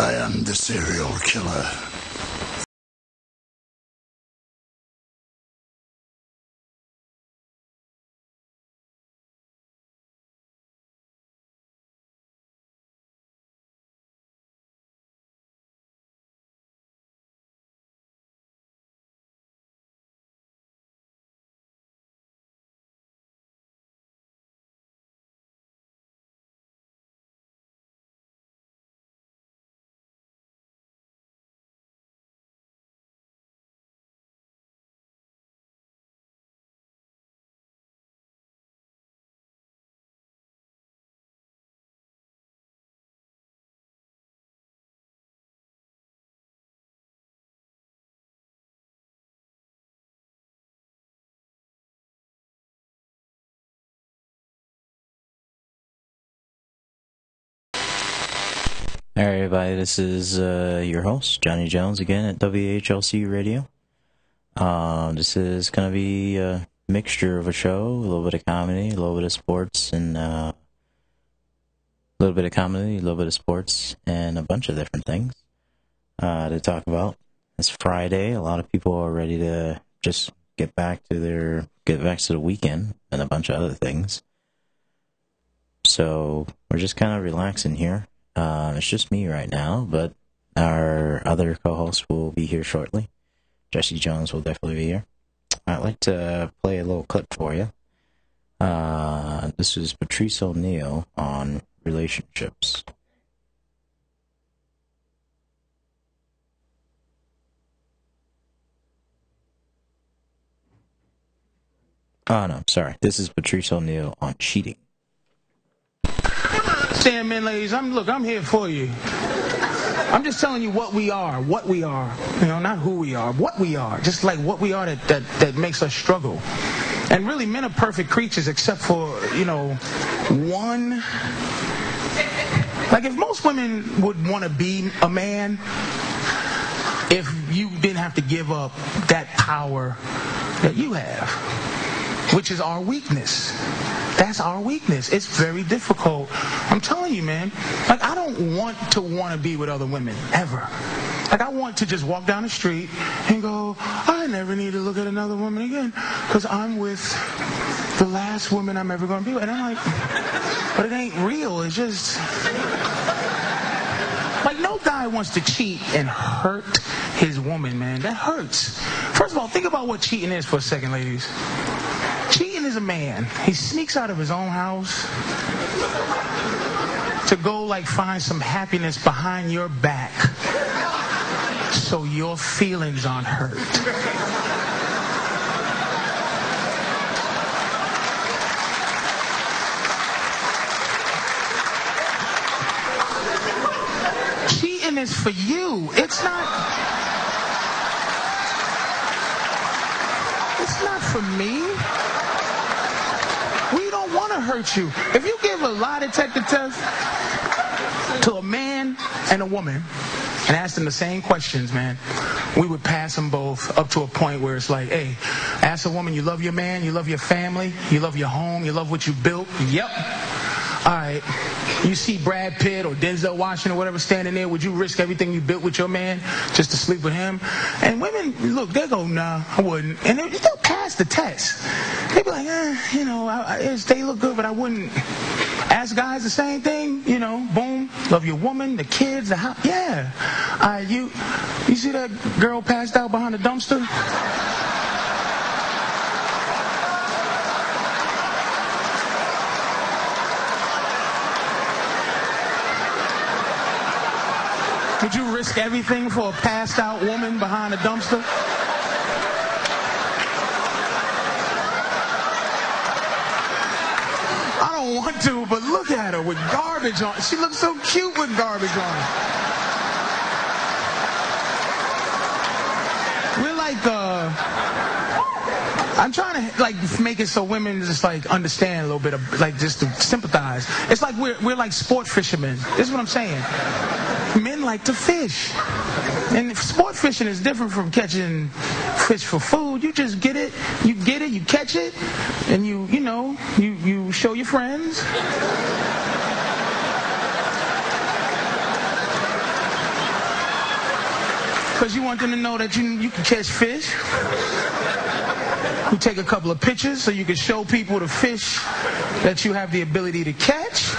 I am the serial killer. All right, everybody, this is your host, Johnny Jones, again at WHLC Radio. This is going to be a mixture of a show, a little bit of comedy, a little bit of sports, and a little bit of comedy, a little bit of sports, and a bunch of different things to talk about. It's Friday. A lot of people are ready to just get back to the weekend and a bunch of other things. So we're just kind of relaxing here. It's just me right now, but our other co-host will be here shortly. Jesse Jones will definitely be here. I'd like to play a little clip for you. This is Patrice O'Neal on relationships. Oh, no, sorry. This is Patrice O'Neal on cheating. Understand, men, ladies, I'm here for you. I'm just telling you what we are. You know, not who we are, what we are. Just like what we are that makes us struggle. And really, men are perfect creatures except for, you know, one. Like, if most women would want to be a man, if you didn't have to give up that power that you have, which is our weakness. That's our weakness. It's very difficult. I'm telling you, man. Like, I don't want to be with other women, ever. Like, I want to just walk down the street and go, I never need to look at another woman again because I'm with the last woman I'm ever going to be with. And I'm like, but it ain't real. It's just... Like, no guy wants to cheat and hurt his woman, man. That hurts. First of all, think about what cheating is for a second, ladies. Cheating is a man. He sneaks out of his own house to go, like, find some happiness behind your back so your feelings aren't hurt. Cheating is for you. It's not for me. We don't want to hurt you. If you give a lie detector test to a man and a woman and ask them the same questions, man, we would pass them both up to a point where it's like, hey, ask a woman, you love your man, you love your family, you love your home, you love what you built. Yep. All right. You see Brad Pitt or Denzel Washington or whatever standing there, would you risk everything you built with your man just to sleep with him? And women, look, they go, nah, I wouldn't. And they'll pass the test. They be like, you know, they look good, but I wouldn't. Ask guys the same thing, you know, boom, love your woman, the kids, the house. Yeah. You see that girl passed out behind the dumpster? Would you risk everything for a passed out woman behind a dumpster? I don't want to, but look at her with garbage on. She looks so cute with garbage on. We're like, I'm trying to, like, make it so women just, like, understand a little bit of, like, just to sympathize. It's like we're like sport fishermen. This is what I'm saying. Men like to fish. And sport fishing is different from catching fish for food. You just get it, you catch it, and you show your friends. Because you want them to know that you can catch fish. You take a couple of pictures so you can show people the fish that you have the ability to catch.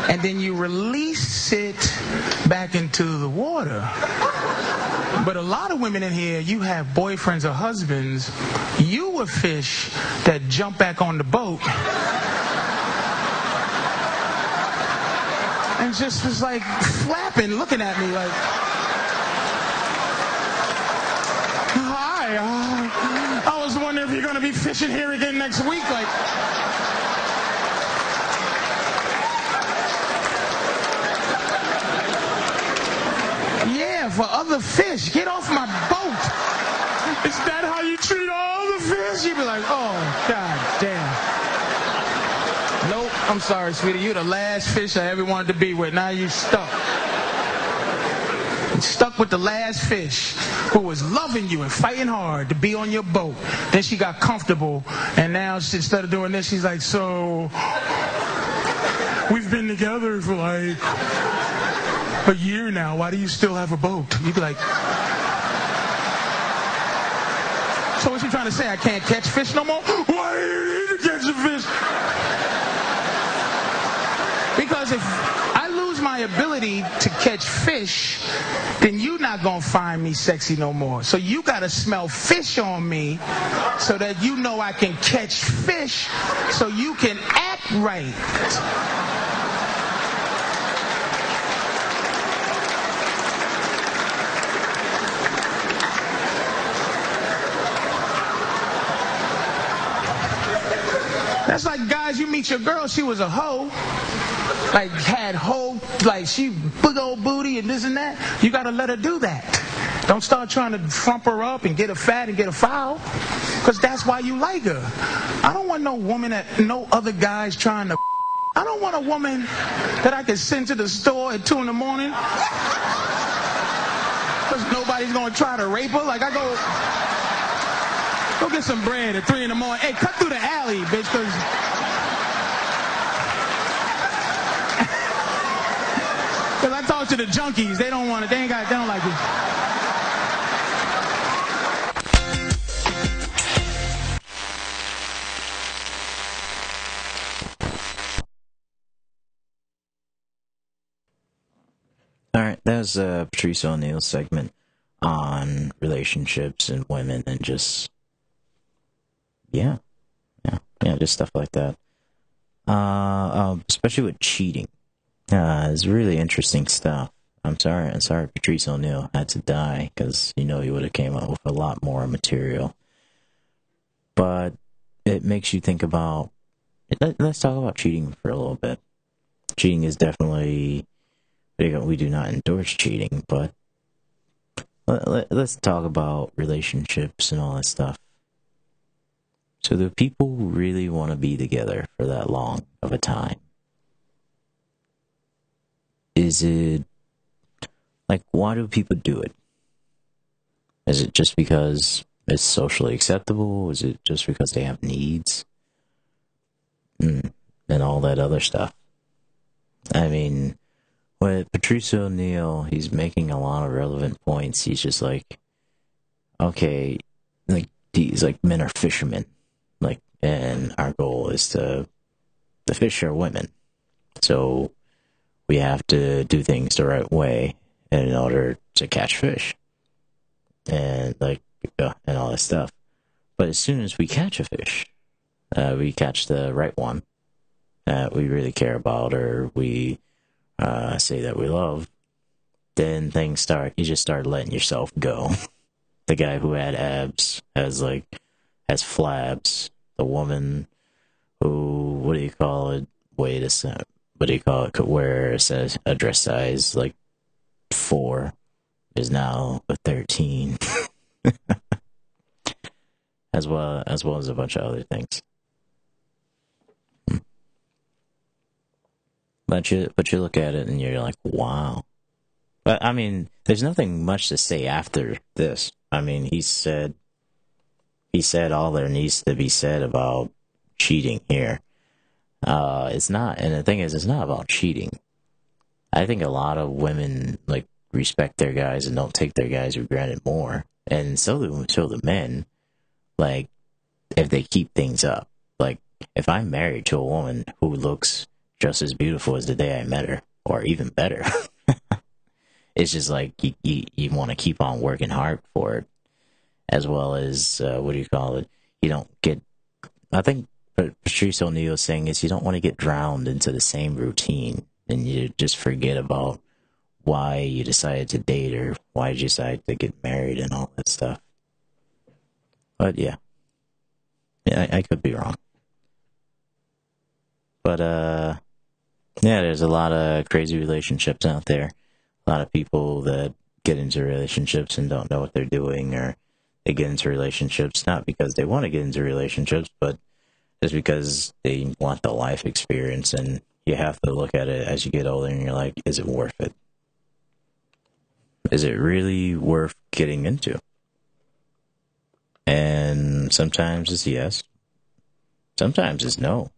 And then you release it back into the water. But a lot of women in here, you have boyfriends or husbands. You a fish that jump back on the boat. And just was like flapping, looking at me like, hi, I was wondering if you're going to be fishing here again next week. Like, yeah, for other fish, get off my boat. Is that how you treat all the fish? You'd be like, oh, God damn. Nope, I'm sorry, sweetie. You're the last fish I ever wanted to be with. Now you stuck. Stuck with the last fish who was loving you and fighting hard to be on your boat. Then she got comfortable, and now instead of doing this, she's like, so we've been together for like a year now. Why do you still have a boat? You'd be like, so what's she trying to say? I can't catch fish no more? Why do you need to catch a fish? Because if I lose my ability to catch fish, then you're not going to find me sexy no more. So you got to smell fish on me so that you know I can catch fish so you can act right. That's like, guys, you meet your girl, she was a hoe. Like, had whole, like, she big old booty and this and that. You got to let her do that. Don't start trying to frump her up and get her fat and get her foul. Because that's why you like her. I don't want no woman that no other guy's trying to. I don't want a woman that I can send to the store at 2 in the morning. Because nobody's going to try to rape her. Like, I go get some bread at 3 in the morning. Hey, cut through the alley, bitch, because... Because I talk to the junkies. They don't want it. They don't like it. Alright, that was Patrice O'Neal's segment on relationships and women and just... Yeah, just stuff like that. Especially with cheating. It's really interesting stuff. I'm sorry Patrice O'Neal had to die, because he would have came up with a lot more material. But it makes you think about... Let's talk about cheating for a little bit. Cheating is definitely... We do not endorse cheating, but let's talk about relationships and all that stuff. So do people really want to be together for that long of a time? Is it, like, why do people do it? Is it just because it's socially acceptable? Is it just because they have needs? And all that other stuff. I mean, with Patrice O'Neal, he's making a lot of relevant points. He's just like, okay, like, he's like, men are fishermen. Like, and our goal is to fish our women. So we have to do things the right way in order to catch fish. And like, and all that stuff. But as soon as we catch a fish, we catch the right one that we really care about, or we say that we love, then things start, you just start letting yourself go. The guy who had abs has flabs. The woman who, what do you call it? Could wear a dress size like 4 is now a 13. as well as a bunch of other things. But you look at it and you're like, wow. But I mean, there's nothing much to say after this. I mean, he said all there needs to be said about cheating here. It's not, and the thing is, it's not about cheating. I think a lot of women, like, respect their guys and don't take their guys for granted more. And so the men, like, if they keep things up. Like, if I'm married to a woman who looks just as beautiful as the day I met her, or even better, it's just like you want to keep on working hard for it, as well as, what do you call it? You don't get, I think Patrice O'Neal is saying is you don't want to get drowned into the same routine and you just forget about why you decided to date or why you decided to get married and all that stuff. But yeah, I could be wrong. But yeah, there's a lot of crazy relationships out there. A lot of people that get into relationships and don't know what they're doing, or they get into relationships not because they want to get into relationships, but just because they want the life experience. And you have to look at it as you get older and you're like, is it worth it? Is it really worth getting into? And sometimes it's yes. Sometimes it's no.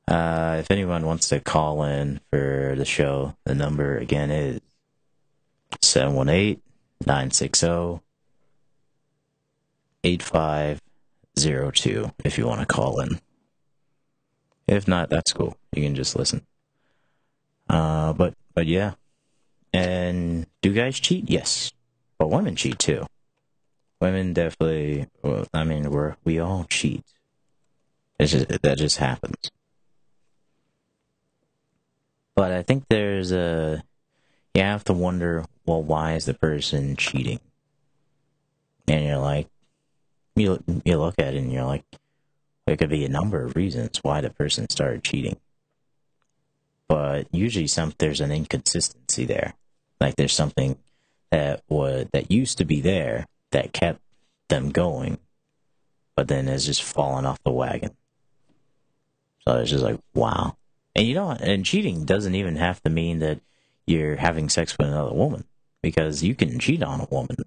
If anyone wants to call in for the show, the number again is 718-960-8502 if you want to call in. If not, that's cool. You can just listen. But yeah. And do guys cheat? Yes. But women cheat too. Women definitely, well, I mean, we all cheat. That just happens. But I think you have to wonder, well, why is the person cheating? And you're like, you look at it and you're like, there could be a number of reasons why the person started cheating. But usually there's an inconsistency there. Like there's something that used to be there that kept them going, but then has just fallen off the wagon. So it's just like, wow. And and cheating doesn't even have to mean that you're having sex with another woman, because you can cheat on a woman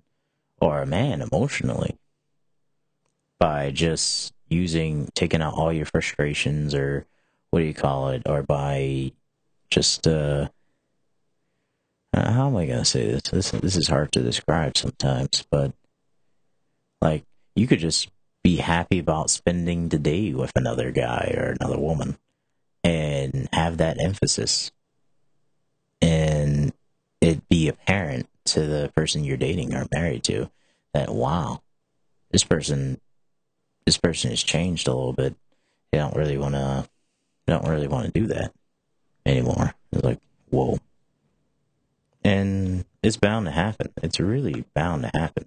or a man emotionally by just taking out all your frustrations, or what do you call it, or by just, how am I going to say this? This is hard to describe sometimes, but like, you could just be happy about spending the day with another guy or another woman and have that emphasis, and it be apparent to the person you're dating or married to that, wow, this person has changed a little bit. They don't really want to do that anymore. It's like, whoa. And it's bound to happen. It's really bound to happen.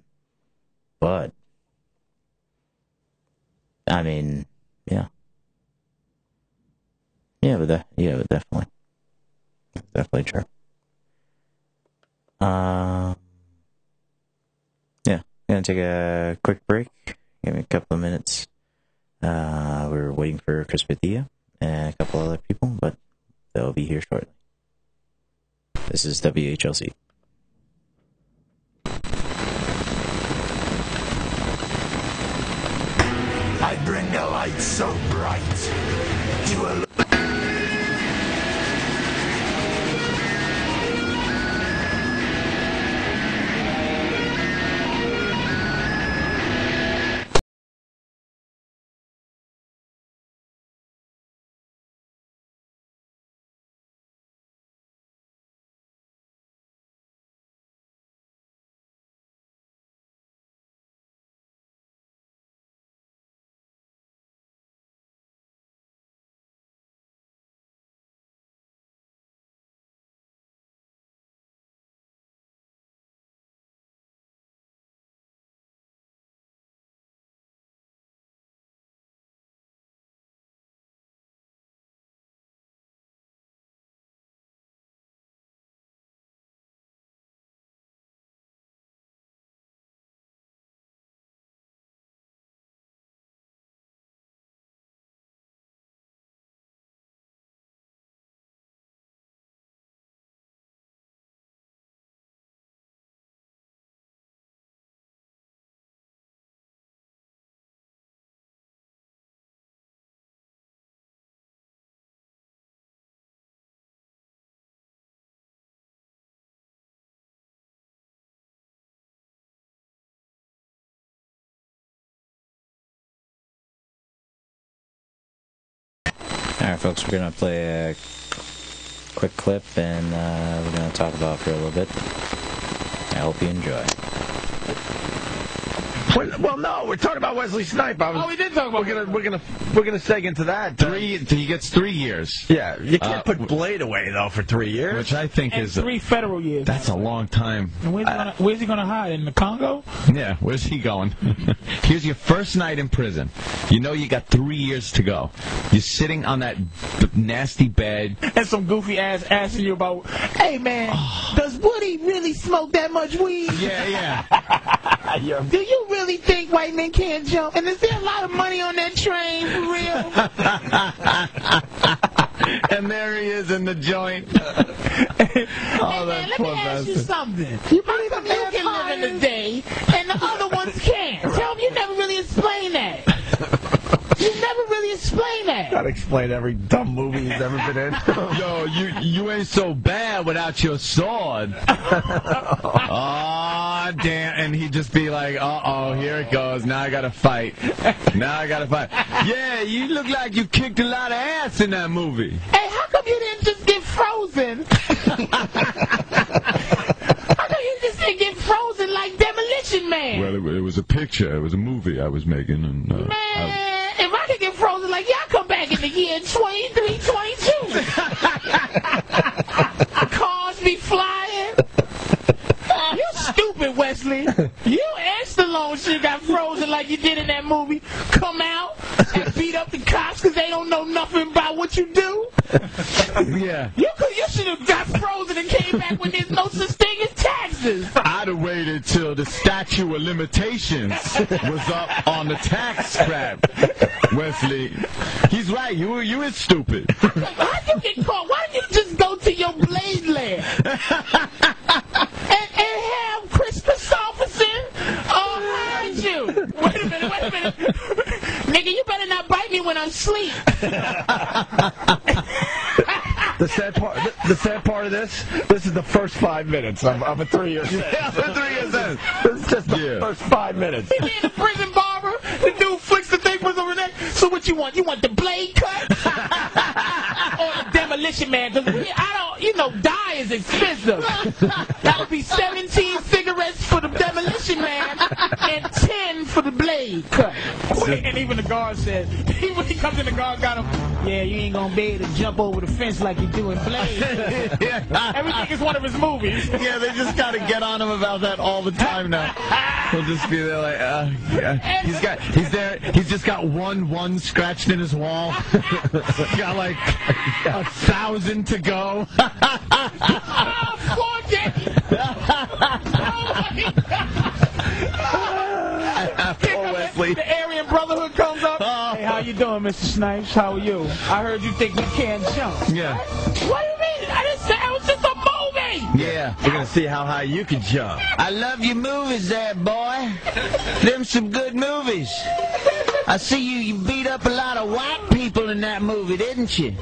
But I mean, yeah. But definitely. That's definitely true. Yeah. Gonna take a quick break. Give me a couple of minutes. We're waiting for Chris Padilla and a couple other people, but they'll be here shortly. This is WHLC. I bring a light so bright to a Alright, folks, we're going to play a quick clip, and we're going to talk about it for a little bit. I hope you enjoy. Well, no, we're talking about Wesley Snipes. We did talk about. We're gonna seg into that. He gets 3 years. Yeah, you can't put Blade away though for 3 years, which I think and is 3 federal years. That's a long time. And where's he gonna hide, in the Congo? Yeah, where's he going? Here's your first night in prison. You know you got 3 years to go. You're sitting on that nasty bed, and some goofy ass asking you about, hey man, does Woody really smoke that much weed? Yeah. Do you really think white men can't jump? And is there a lot of money on that train, for real? And there he is in the joint. Hey man, let me ask you something. You believe you can live in the day, and the other ones can't. Tell me you never really explained that. You never really explained that. Gotta explain every dumb movie he's ever been in. Yo, you ain't so bad without your sword. Oh, damn. And he'd just be like, uh-oh, here it goes. Now I gotta fight. Yeah, you look like you kicked a lot of ass in that movie. Hey, how come you didn't just get frozen? How come you just didn't get frozen like Demolition Man? Well, it was a picture. It was a movie I was making. And, man, if I could get frozen like I come back in the year 2322. Cars be flying. You stupid, Wesley. You and Stallone should got frozen like you did in that movie. Come out and beat up the cops because they don't know nothing about what you do. Yeah. You should have got frozen and came back when there's no such thing as taxes. I'd have waited till the statute of limitations was up on the tax crap. Wesley, he's right. You is stupid. How'd you get caught? Why didn't you just go to your Blade lair and have Chris Christopherson hide you? Wait a minute. Nigga, you better not bite me when I'm asleep. The sad part of this is the first 5 minutes of a 3-year sentence. Yeah, 3-year sentence. This is just the first 5 minutes. He being the prison barber, the dude flicks the thing from over there. So what you want? You want the blade cut? Or the Demolition Man? Because dye is expensive. That would be 17 cigarettes for the Demolition Man and 10 for the blade cut. And even the guard said, when he comes in, the guard got him, yeah, you ain't going to be able to jump over the fence like you do in Blade. Everything is one of his movies. Yeah, they just got to get on him about that all the time now. He'll just be there like, he's just got one scratched in his wall. He's got like 1,000 to go. Poor Jackie. Poor Wesley. The Aryan Brotherhood comes up. Hey, how you doing, Mr. Snipes? How are you? I heard you think we can't jump. Yeah. What do you mean? I didn't say it was just a movie. Yeah, we're gonna see how high you can jump. I love your movies there, boy. Them some good movies. I see you beat up a lot of white people in that movie, didn't you?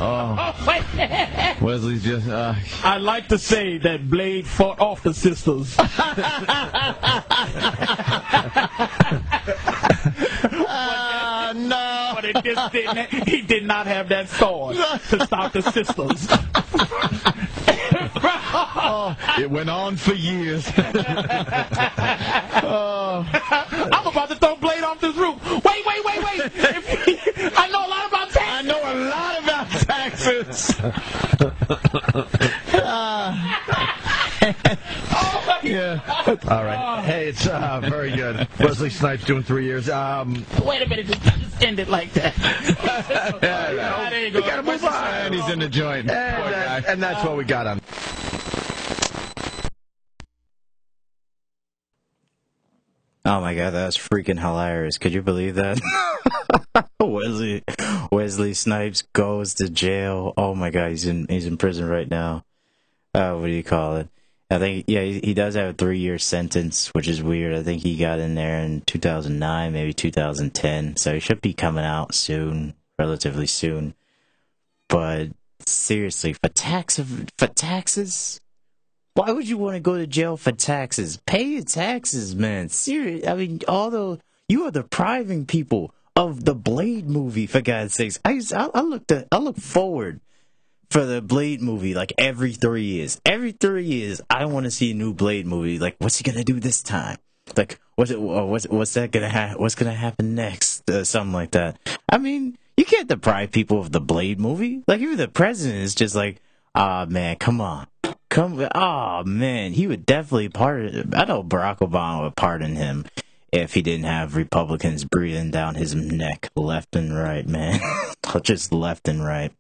Oh. Wesley's just, I'd like to say that Blade fought off the sisters. No. But he did not have that sword to stop the sisters. it went on for years. I'm about to throw Blade off this roof. Wait. I know a lot about taxes. I know a lot about taxes. Yeah. All right. Hey, it's very good. Wesley Snipes doing 3 years. Wait a minute, just end it like that. There you go. We gotta move on. And he's in the joint. And that's what we got on. Oh my god, that's freaking hilarious. Could you believe that? Wesley Snipes goes to jail. Oh my god, he's in prison right now. What do you call it? I think, yeah, he does have a 3-year sentence, which is weird. I think he got in there in 2009, maybe 2010. So he should be coming out soon, relatively soon. But seriously, for taxes? Why would you want to go to jail for taxes? Pay your taxes, man. Seriously, I mean, although you are depriving people of the Blade movie, for God's sakes. I look forward for the Blade movie like every 3 years. Every 3 years, I want to see a new Blade movie. Like, what's he gonna do this time? Like, what's gonna happen next? Something like that. I mean, you can't deprive people of the Blade movie. Like, even the president is just like, man, come on. Oh man, he would definitely pardon. I know Barack Obama would pardon him if he didn't have Republicans breathing down his neck left and right, man. Just left and right.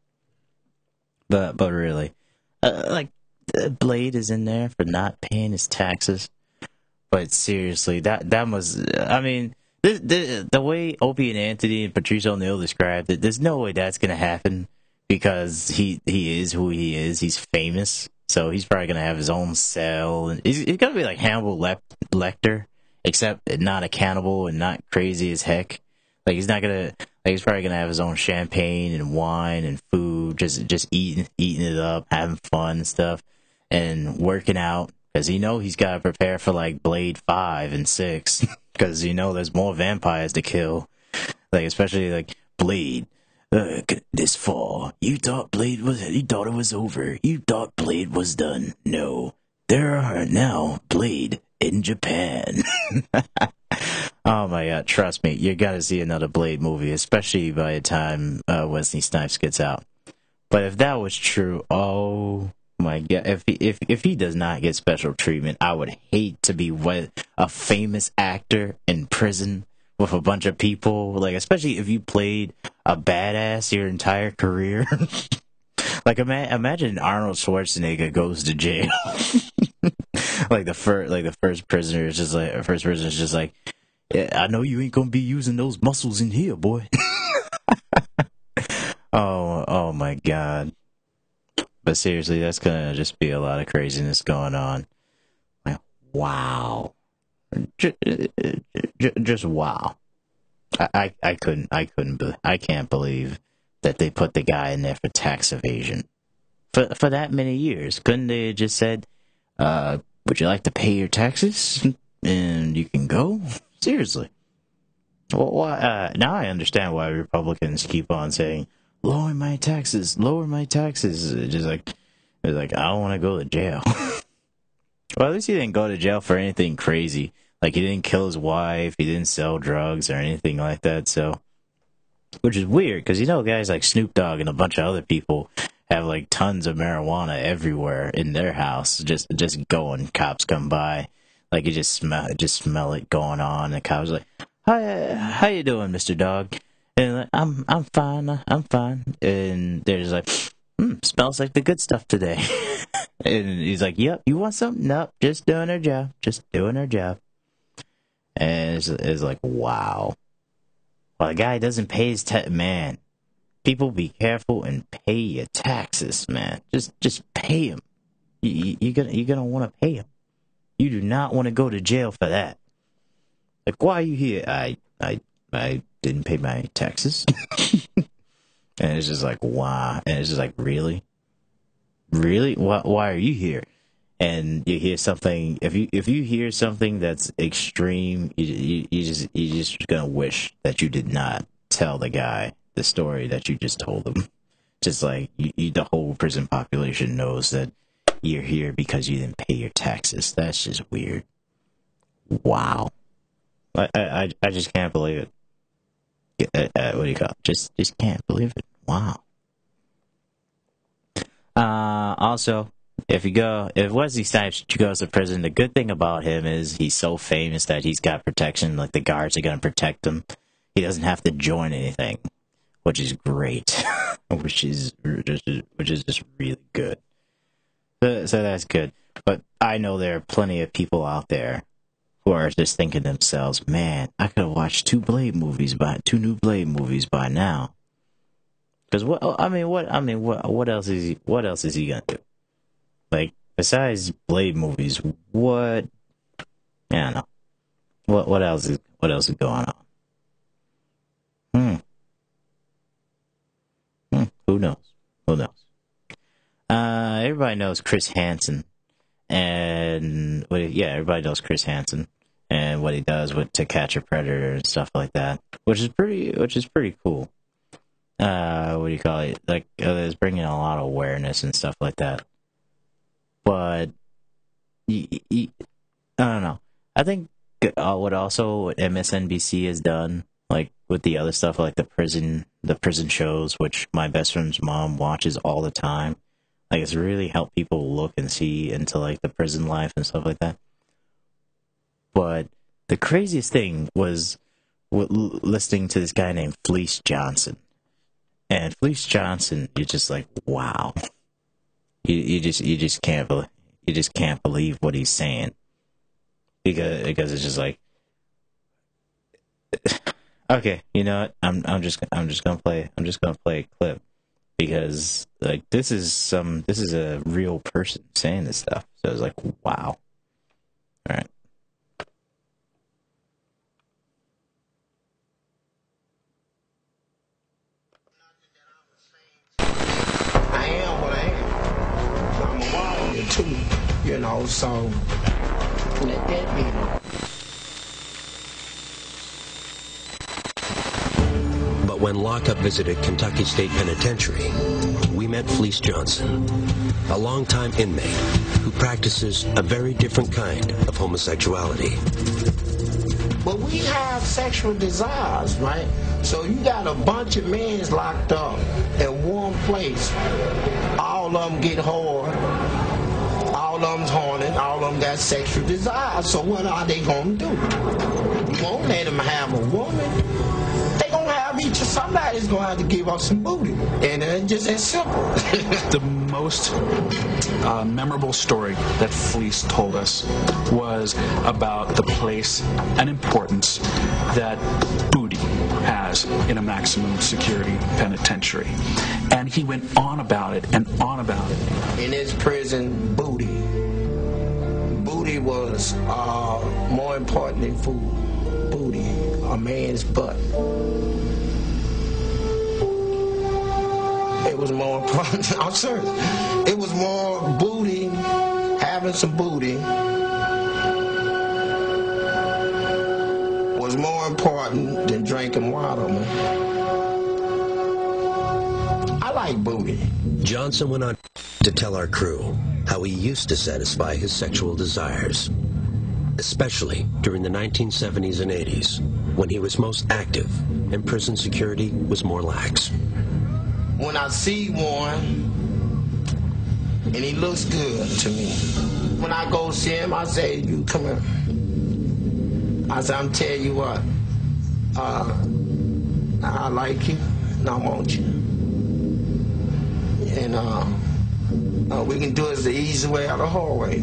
But really, Blade is in there for not paying his taxes. But seriously, that was, I mean, the way Opie and Anthony and Patrice O'Neal described it, there's no way that's gonna happen because he is who he is. He's famous. So he's probably going to have his own cell. And he's going to be like Hannibal Lecter, except not a cannibal and not crazy as heck. Like, he's not going to, like, he's probably going to have his own champagne and wine and food, just eating it up, having fun and stuff, and working out. Because he's got to prepare for, like, Blade 5 and 6. Because, there's more vampires to kill. Like, especially, like, Blade. This fall, you thought it was over. You thought Blade was done. No, there are now Blade in Japan. Oh my God, trust me, you gotta see another Blade movie, especially by the time Wesley Snipes gets out. But if that was true, oh my God, if he does not get special treatment, I would hate to be a famous actor in prison with a bunch of people, like, especially if you played a badass your entire career. Like, imagine Arnold Schwarzenegger goes to jail. Like the first prisoner is just like, yeah, I know you ain't gonna be using those muscles in here, boy. Oh my God. But seriously, that's gonna just be a lot of craziness going on. Like, wow. Just wow. I can't believe that they put the guy in there for tax evasion for that many years. Couldn't they have just said, would you like to pay your taxes and you can go? Seriously. Well, why, now I understand why Republicans keep on saying, lower my taxes. It's just like, I don't want to go to jail. Well, at least he didn't go to jail for anything crazy. Like, he didn't kill his wife, he didn't sell drugs or anything like that, so. Which is weird, because guys like Snoop Dogg and a bunch of other people have, like, tons of marijuana everywhere in their house, just going. Cops come by, like, you just smell it going on, and the cops are like, hi, how you doing, Mr. Dog? And like, I'm fine, and they're just like, smells like the good stuff today. And he's like, yep, you want something? Nope, just doing her job. And it's like, wow. Well, the guy doesn't pay his man. People be careful and pay your taxes, man. Just pay him. You're gonna want to pay him. You do not want to go to jail for that. Like, why are you here? I didn't pay my taxes. And it's just like, wow. And it's just like, really? Why are you here? And you hear something. If you hear something that's extreme, you just gonna wish that you did not tell the guy the story that you just told him. Just like the whole prison population knows that you're here because you didn't pay your taxes. That's just weird. Wow. I just can't believe it. What do you call it? Just can't believe it. Wow. Also, if Wesley Snipes goes to prison, the good thing about him is he's so famous that he's got protection. Like, the guards are going to protect him. He doesn't have to join anything, which is great. which is just really good. So that's good. But I know there are plenty of people out there who are just thinking to themselves, man, I could have watched two new Blade movies by now. Because what else is he gonna do? Like, besides Blade movies, what? I don't know. What else is going on? Who knows? Everybody knows Chris Hansen, and everybody knows Chris Hansen. And and what he does with To Catch a Predator and stuff like that, which is pretty cool. What do you call it? Like, it's bringing a lot of awareness and stuff like that. But I don't know. I think what MSNBC has done, like with the other stuff, like the prison shows, which my best friend's mom watches all the time. Like, it's really helped people look and see into like the prison life and stuff like that. But the craziest thing was listening to this guy named Fleece Johnson. And Fleece Johnson, you're just like, wow. You just can't believe what he's saying. Because it's just like, okay, you know what? I'm just gonna play a clip, because like this is a real person saying this stuff. So it's like, wow. All right. I am what I am. I'm a warrior too, you know, so let that be. But when Lockup visited Kentucky State Penitentiary, we met Fleece Johnson, a longtime inmate who practices a very different kind of homosexuality. But we have sexual desires, right? So you got a bunch of men locked up in one place. All of them get hard. All of them's horny. All of them got sexual desires. So what are they going to do? You won't let them have a woman. They going to have each. Somebody's going to have to give up some booty. And it's just as simple. The most memorable story that Fleece told us was about the place and importance that booty has in a maximum security penitentiary. And he went on about it and on about it. In his prison, booty was more important than food. Booty, a man's butt. It was more important. I'm serious. It was more booty, having some booty was more important than drinking water, man. I like booty. Johnson went on to tell our crew how he used to satisfy his sexual desires, especially during the 1970s and 80s, when he was most active and prison security was more lax. When I see one, and he looks good to me, when I go see him, I say, you come here. I say, I'm telling you what, I like you, and I want you. And we can do it the easy way or the hard way.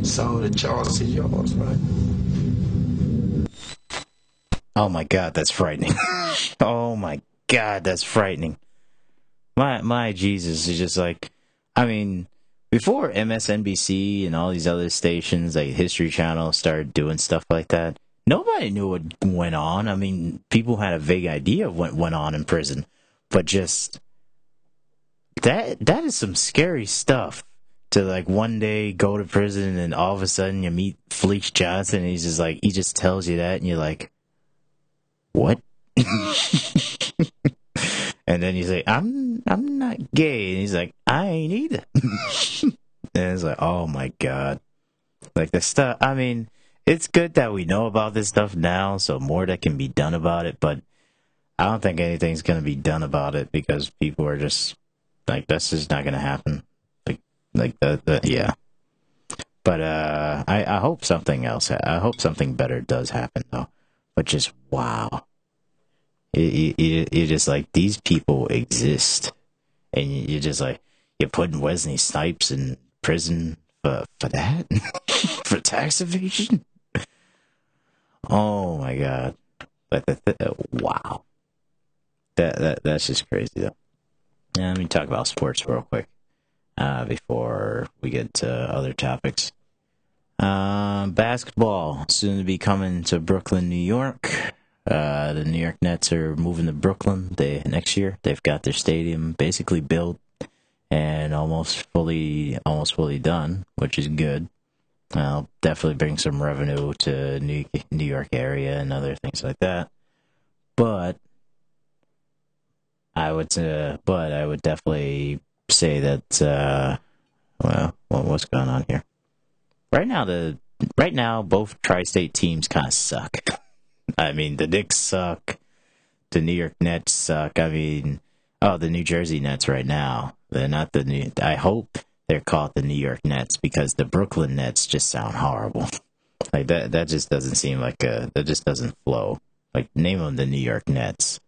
So the choice is yours, right? Oh my God, that's frightening. Oh my God, that's frightening. My Jesus is just like, I mean, before MSNBC and all these other stations like History Channel started doing stuff like that, nobody knew what went on. I mean, people had a vague idea of what went on in prison, but just that is some scary stuff. To like one day go to prison and all of a sudden you meet Fleece Johnson and he's just like, he just tells you that and you're like, what? And then you say, I'm not gay. And he's like, I ain't either. And it's like, oh my God. Like the stuff, I mean, it's good that we know about this stuff now, so more that can be done about it, but I don't think anything's going to be done about it because people are just, like, that's just not going to happen. Like yeah. But I hope something else, I hope something better does happen, though. But just, wow. You're just like, these people exist. And you're just like, you're putting Wesley Snipes in prison for that? For tax evasion? Oh my God. Wow. That's just crazy, though. Yeah, let me talk about sports real quick before we get to other topics. Basketball soon to be coming to Brooklyn, New York. The New York Nets are moving to Brooklyn next year. They've got their stadium basically built and almost fully done, which is good. I'll definitely bring some revenue to New York area and other things like that. But I would definitely say that. Well, what's going on here? Right now, both tri-state teams kind of suck. I mean, the Knicks suck. The New York Nets suck. I mean, the New Jersey Nets right now. They're not the New. I hope they're called the New York Nets because the Brooklyn Nets just sound horrible. Like that just doesn't seem like that just doesn't flow. Like, name them the New York Nets.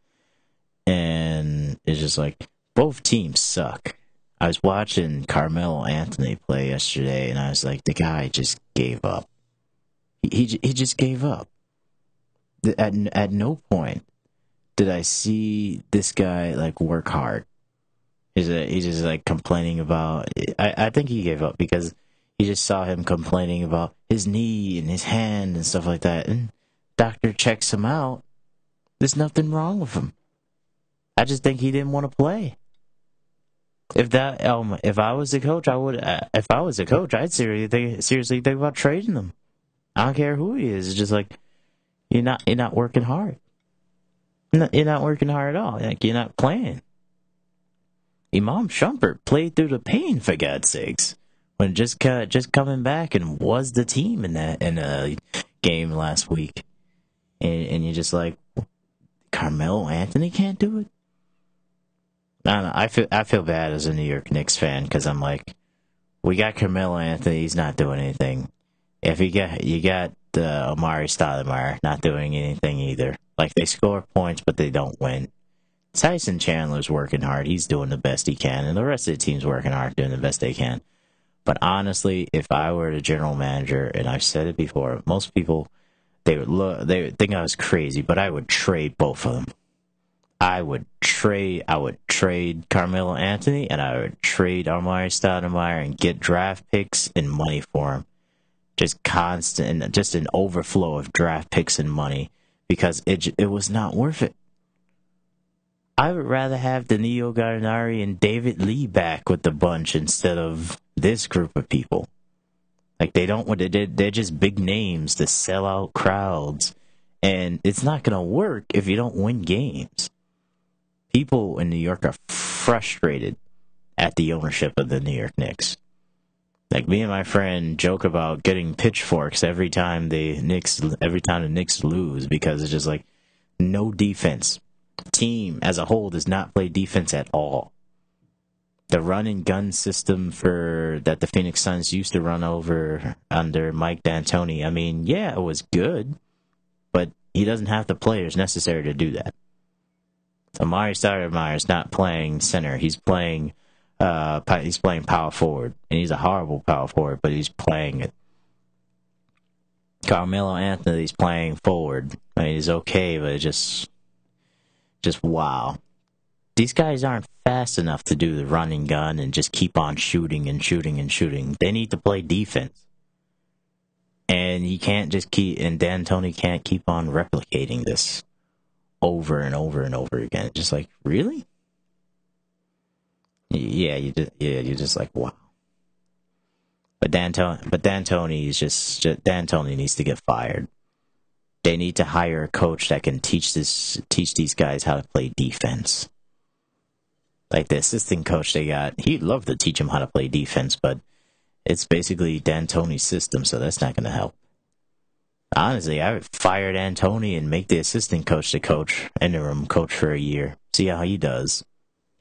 And it's just like, both teams suck. I was watching Carmelo Anthony play yesterday, and I was like, the guy just gave up. He just gave up. At no point did I see this guy, like, work hard. He's just, like, complaining about... I think he gave up because he just saw him complaining about his knee and his hand and stuff like that. And doctor checks him out. There's nothing wrong with him. I just think he didn't want to play. If I was a coach, I'd seriously think about trading him. I don't care who he is. It's just like, you're not working hard. You're not working hard at all. Like, you're not playing. Imam Shumpert played through the pain, for God's sakes, when just coming back and was the team in a game last week, and you're just like, Carmelo Anthony can't do it. I don't know. I feel bad as a New York Knicks fan because I'm like, we got Carmelo Anthony, he's not doing anything. If you got Amari Stoudemire not doing anything either. Like, they score points, but they don't win. Tyson Chandler's working hard. He's doing the best he can, and the rest of the team's working hard, doing the best they can. But honestly, if I were the general manager, and I've said it before, most people, they would think I was crazy, but I would trade both of them. I would trade Carmelo Anthony, and I would trade Amari Stoudemire and get draft picks and money for him. Just an overflow of draft picks and money, because it was not worth it. I would rather have Danilo Gallinari and David Lee back with the bunch instead of this group of people. Like, they're just big names to sell out crowds, and it's not going to work if you don't win games. People in New York are frustrated at the ownership of the New York Knicks. Like, me and my friend joke about getting pitchforks every time the Knicks lose, because it's just like, no defense. Team as a whole does not play defense at all. The run and gun system that the Phoenix Suns used to run over under Mike D'Antoni, I mean, yeah, it was good, but he doesn't have the players necessary to do that. Amari Stoudemire is not playing center. He's playing power forward, and he's a horrible power forward, but he's playing it. Carmelo Anthony's playing forward. I mean, he's okay, but it's just wow. These guys aren't fast enough to do the run and gun and just keep on shooting and shooting and shooting. They need to play defense. And you can't just and D'Antoni can't keep on replicating this over and over and over again. Just like, really? Yeah, you're just like, wow. But D'Antoni needs to get fired. They need to hire a coach that can teach these guys how to play defense. Like, the assistant coach they got, he'd love to teach them how to play defense, but it's basically D'Antoni's system, so that's not going to help. Honestly, I would fire D'Antoni and make the assistant coach the interim coach for a year. See how he does.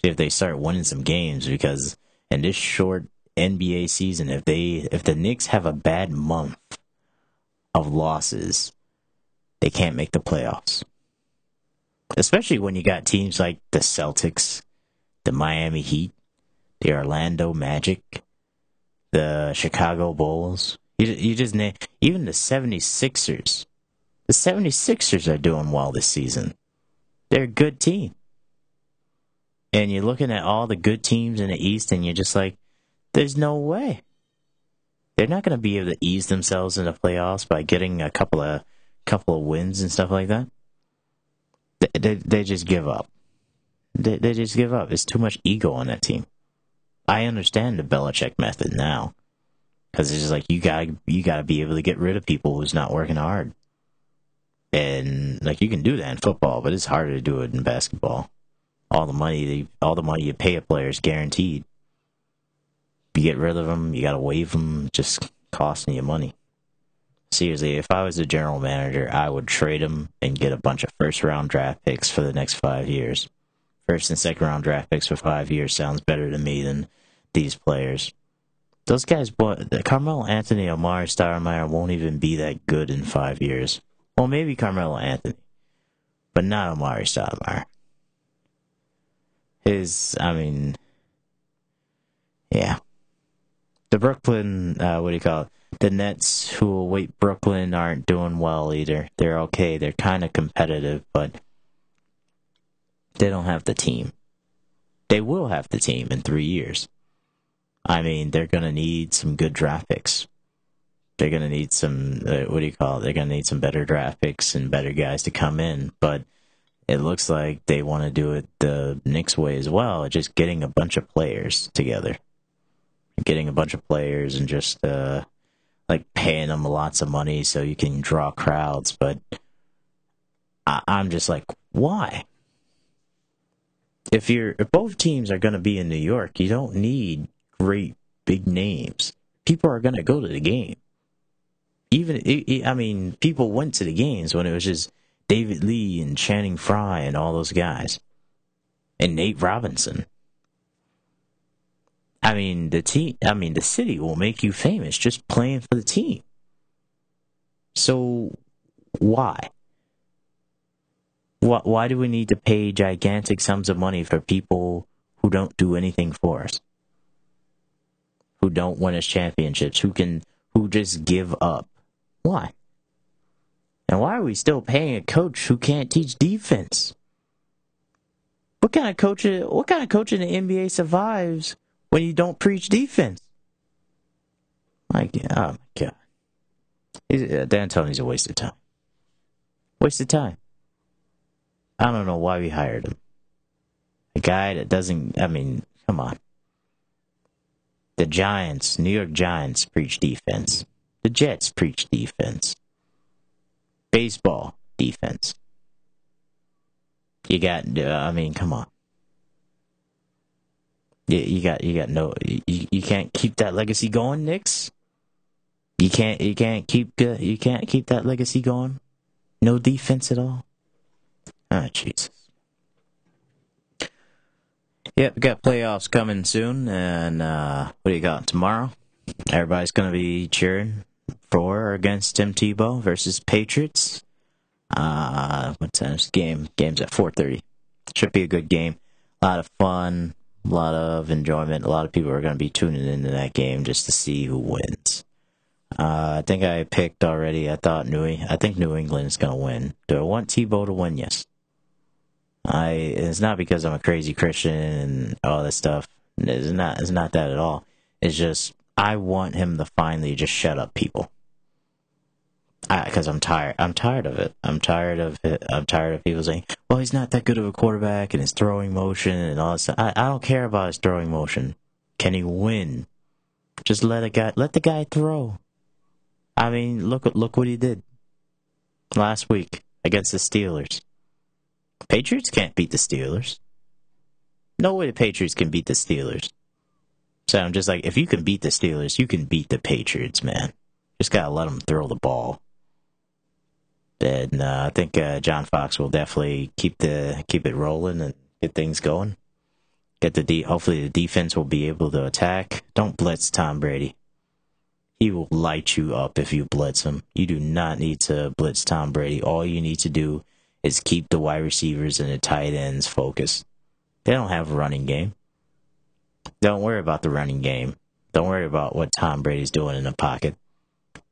See if they start winning some games, because in this short NBA season, if the Knicks have a bad month of losses, they can't make the playoffs. Especially when you got teams like the Celtics, the Miami Heat, the Orlando Magic, the Chicago Bulls. You just name, even the 76ers. The 76ers are doing well this season. They're a good team. And you're looking at all the good teams in the East, and you're just like, there's no way. They're not going to be able to ease themselves in the playoffs by getting a couple of wins and stuff like that. They just give up. They just give up. There's too much ego on that team. I understand the Belichick method now. Because it's just like you gotta be able to get rid of people who's not working hard. And like you can do that in football, but it's harder to do it in basketball. All the money you pay a player is guaranteed. You get rid of them, you gotta waive them, just costing you money. Seriously, if I was a general manager, I would trade them and get a bunch of first-round draft picks for the next 5 years. First and second-round draft picks for 5 years sounds better to me than these players. Those guys, Carmelo Anthony, Omari Stoudemire won't even be that good in 5 years. Well, maybe Carmelo Anthony, but not Omari Stoudemire. Yeah. The Brooklyn, the Nets who await Brooklyn aren't doing well either. They're okay. They're kind of competitive, but they don't have the team. They will have the team in 3 years. They're going to need some good draft picks. They're going to need some, They're going to need some better draft picks and better guys to come in, but it looks like they want to do it the Knicks way as well, just getting a bunch of players together. Getting a bunch of players and just, paying them lots of money so you can draw crowds, but I'm just like, why? If both teams are going to be in New York, you don't need great big names. People are going to go to the game. People went to the games when it was just David Lee and Channing Frye and all those guys. And Nate Robinson. The city will make you famous just playing for the team. So, why? Why do we need to pay gigantic sums of money for people who don't do anything for us? Who don't win us championships? Who just give up? Why? And why are we still paying a coach who can't teach defense? What kind of coach in the NBA survives when you don't preach defense? Oh my God. D'Antoni's a waste of time. Waste of time. I don't know why we hired him. A guy that doesn't, come on. The Giants, New York Giants, preach defense. The Jets preach defense. Baseball, defense. You got, come on. You can't keep that legacy going, Knicks. You can't keep that legacy going. No defense at all. Ah, Jesus. Yep, we got playoffs coming soon, and what do you got tomorrow? Everybody's going to be cheering for or against Tim Tebow versus Patriots. What time's the game? Game's at 4:30. Should be a good game. A lot of fun, a lot of enjoyment. A lot of people are going to be tuning into that game just to see who wins. I think I picked already. I think New England is going to win. Do I want Tebow to win? Yes. It's not because I'm a crazy Christian and all this stuff. It's not that at all. It's just I want him to finally just shut up people. Because I'm tired. I'm tired of it. I'm tired of it. I'm tired of people saying, "Well, he's not that good of a quarterback and his throwing motion and all that stuff." I don't care about his throwing motion. Can he win? Just let the guy throw. Look what he did last week against the Steelers. Patriots can't beat the Steelers. No way the Patriots can beat the Steelers. So I'm just like, if you can beat the Steelers, you can beat the Patriots, man. Just gotta let them throw the ball. And I think John Fox will definitely keep it rolling and get things going. Hopefully the defense will be able to attack. Don't blitz Tom Brady. He will light you up if you blitz him. You do not need to blitz Tom Brady. All you need to do is keep the wide receivers and the tight ends focused. They don't have a running game. Don't worry about the running game. Don't worry about what Tom Brady's doing in the pocket.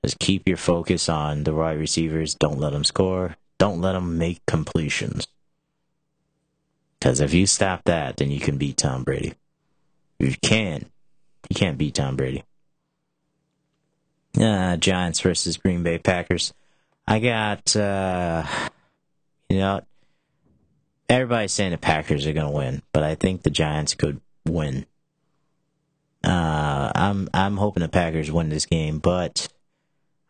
Just keep your focus on the wide receivers. Don't let them score. Don't let them make completions. Because if you stop that, then you can beat Tom Brady. You can't beat Tom Brady. Giants versus Green Bay Packers. I got, everybody's saying the Packers are going to win, but I think the Giants could win. I'm hoping the Packers win this game, but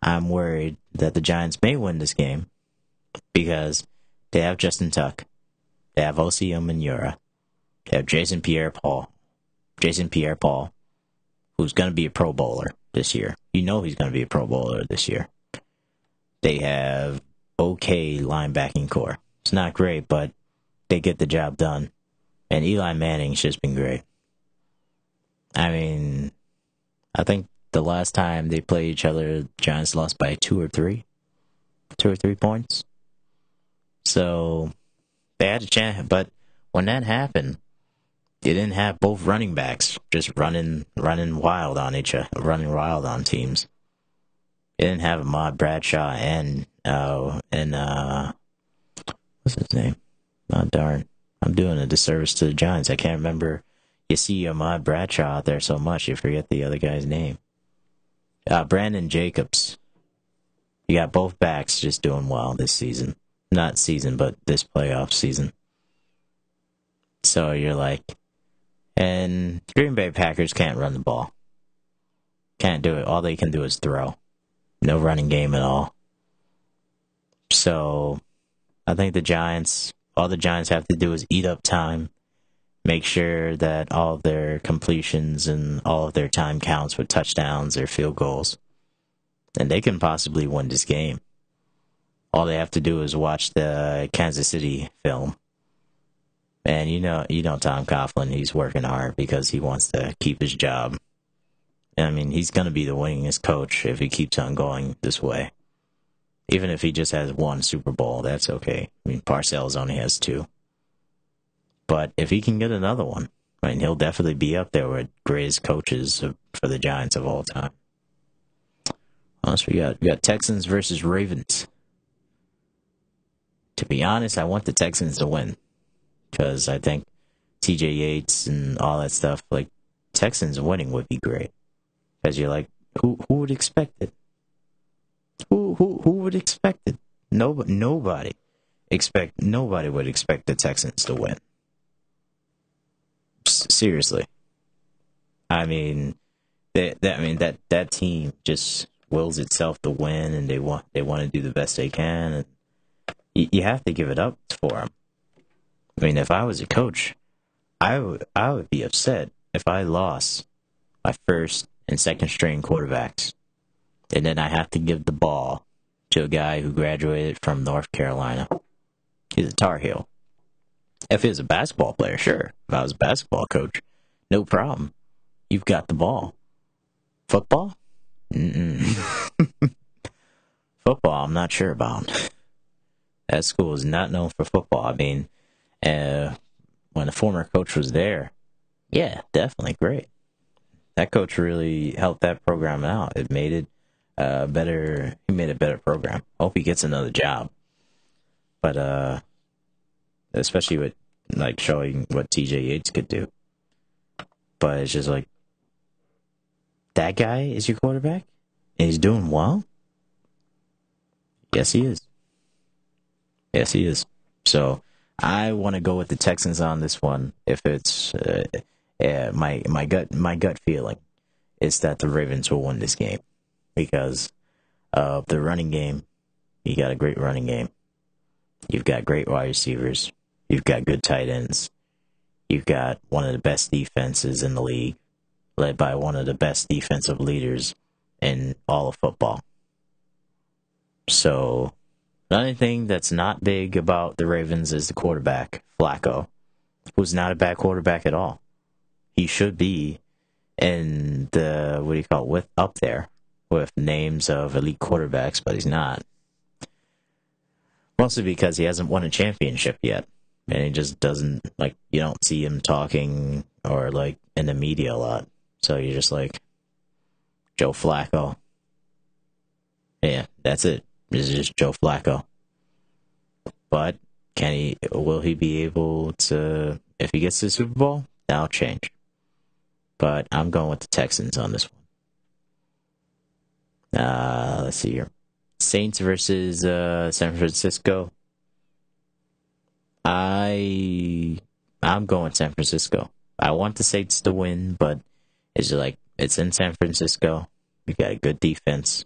I'm worried that the Giants may win this game because they have Justin Tuck, they have Osi Umenyiora, they have Jason Pierre-Paul, who's going to be a Pro Bowler this year. You know he's going to be a Pro Bowler this year. They have okay linebacking core. It's not great, but they get the job done. And Eli Manning's just been great. I mean, I think the last time they played each other, the Giants lost by 2 or 3 points. So they had a chance, but when that happened, you didn't have both running backs just running wild on teams. You didn't have Ahmad Bradshaw and what's his name? Oh, darn. I'm doing a disservice to the Giants. I can't remember. You see Ahmad Bradshaw out there so much, you forget the other guy's name. Brandon Jacobs. You got both backs just doing well this season. Not season, but this playoff season. So you're like, and Green Bay Packers can't run the ball. Can't do it. All they can do is throw. No running game at all. So I think all the Giants have to do is eat up time, make sure that all of their completions and all of their time counts with touchdowns or field goals, and they can possibly win this game. All they have to do is watch the Kansas City film. And you know Tom Coughlin, he's working hard because he wants to keep his job. I mean, he's going to be the winningest coach if he keeps on going this way. Even if he just has 1 Super Bowl, that's okay. I mean, Parcells only has 2. But if he can get another one, I mean, he'll definitely be up there with greatest coaches for the Giants of all time. What else we got? We got Texans versus Ravens. To be honest, I want the Texans to win. Because I think TJ Yates and all that stuff, like, Texans winning would be great. Because you're like, who would expect it? Who would expect it? Nobody would expect the Texans to win. Seriously. I mean, that team just wills itself to win, and they want to do the best they can, and you have to give it up for them. I mean, if I was a coach, I would be upset if I lost my first and second string quarterbacks, and then I have to give the ball to a guy who graduated from North Carolina. He's a Tar Heel. If he was a basketball player, sure. If I was a basketball coach, no problem. You've got the ball. Football? Football, I'm not sure about. That school is not known for football. I mean, when the former coach was there, yeah, definitely great. That coach really helped that program out. It made it better. He made a better program. Hope he gets another job. But especially with like showing what TJ Yates could do. But it's just like, that guy is your quarterback, and he's doing well. Yes, he is. Yes, he is. So I want to go with the Texans on this one. If it's my gut feeling is that the Ravens will win this game because of the running game. You got a great running game. You've got great wide receivers. You've got good tight ends. You've got one of the best defenses in the league, led by one of the best defensive leaders in all of football. So the only thing that's not big about the Ravens is the quarterback, Flacco, who's not a bad quarterback at all. He should be in the, up there with names of elite quarterbacks, but he's not. Mostly because he hasn't won a championship yet. And he just doesn't, you don't see him talking or, in the media a lot. So you're just like, Joe Flacco. Yeah, that's it. This is just Joe Flacco. But will he be able to, if he gets to the Super Bowl, that'll change. But I'm going with the Texans on this one. Let's see here. Saints versus San Francisco. I'm going San Francisco. I want the Saints to win, but it's just like, It's in San Francisco. We got a good defense.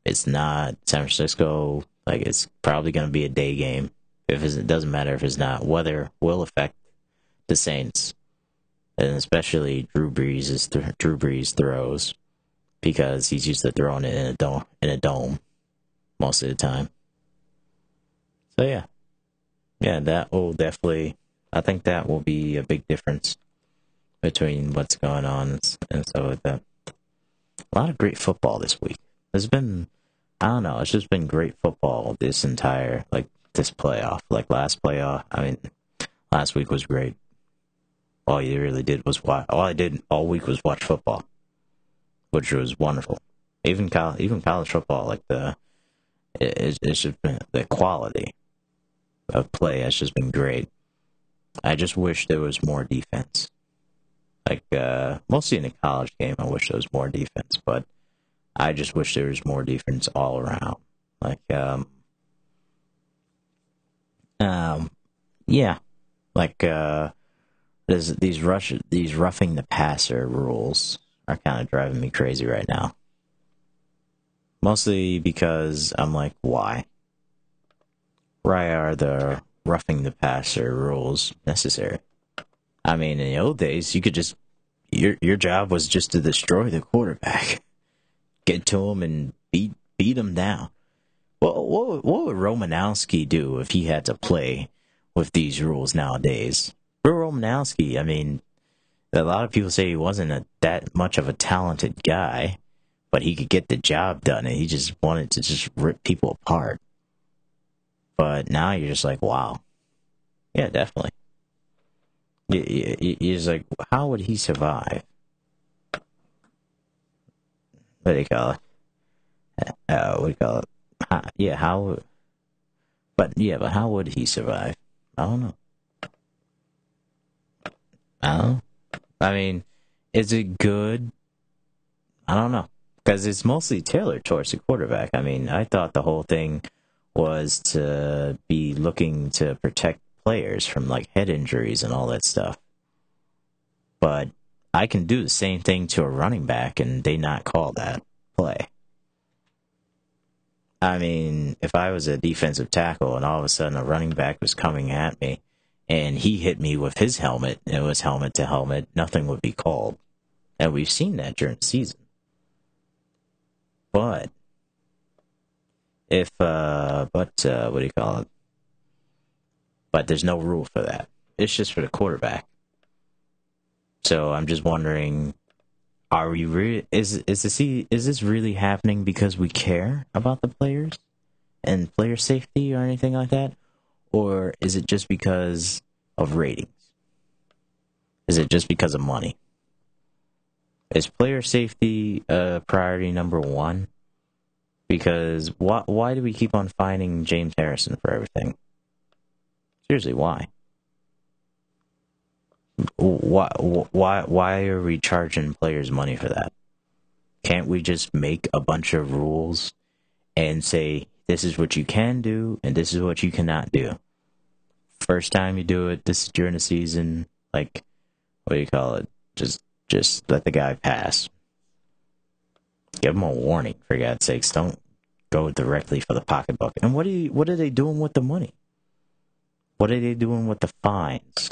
It's not San Francisco. Like, it's probably going to be a day game. It doesn't matter if it's not. Weather will affect the Saints, and especially Drew Brees throws, because he's used to throwing it in a dome most of the time. So yeah, that will definitely. I think that will be a big difference between what's going on and so with that. A lot of great football this week. There's been, I don't know, it's just been great football this playoff. Like last playoff, I mean, last week was great. All you really did was watch. All I did all week was watch football, which was wonderful. Even college football, like it's just been, the quality of play has just been great. I just wish there was more defense. Like, mostly in the college game, I wish there was more defense, but I just wish there was more defense all around. Like, yeah. Like, these roughing the passer rules are kind of driving me crazy right now. Mostly because I'm like, why? Why are the roughing the passer rules necessary? I mean, in the old days, you could just, your job was just to destroy the quarterback. Get to him and beat him down. Well, what would Romanowski do if he had to play with these rules nowadays? For Romanowski, I mean, a lot of people say he wasn't that much of a talented guy, but he could get the job done, and he just wanted to just rip people apart. But now you're just like, wow. Yeah, definitely. You're just like, how would he survive? What do you call it? What do you call it? But how would he survive? I don't know. I mean, is it good? I don't know. Because it's mostly tailored towards the quarterback. I mean, I thought the whole thing was to be looking to protect players from, like, head injuries and all that stuff. But I can do the same thing to a running back, and they not call that play. I mean, if I was a defensive tackle and all of a sudden a running back was coming at me and he hit me with his helmet, and it was helmet to helmet, nothing would be called. And we've seen that during the season. But what do you call it? But there's no rule for that. It's just for the quarterback. So I'm just wondering, are we is this really happening because we care about the players and player safety or anything like that? Or is it just because of ratings? Is it just because of money? Is player safety priority number one? Because why do we keep on fining James Harrison for everything? Seriously, why? Why are we charging players money for that? Can't we just make a bunch of rules and say, this is what you can do and this is what you cannot do? First time you do it, this is during the season, like, what do you call it? Just let the guy pass. Give him a warning, for God's sakes. Don't go directly for the pocketbook. And what are they doing with the money? What are they doing with the fines?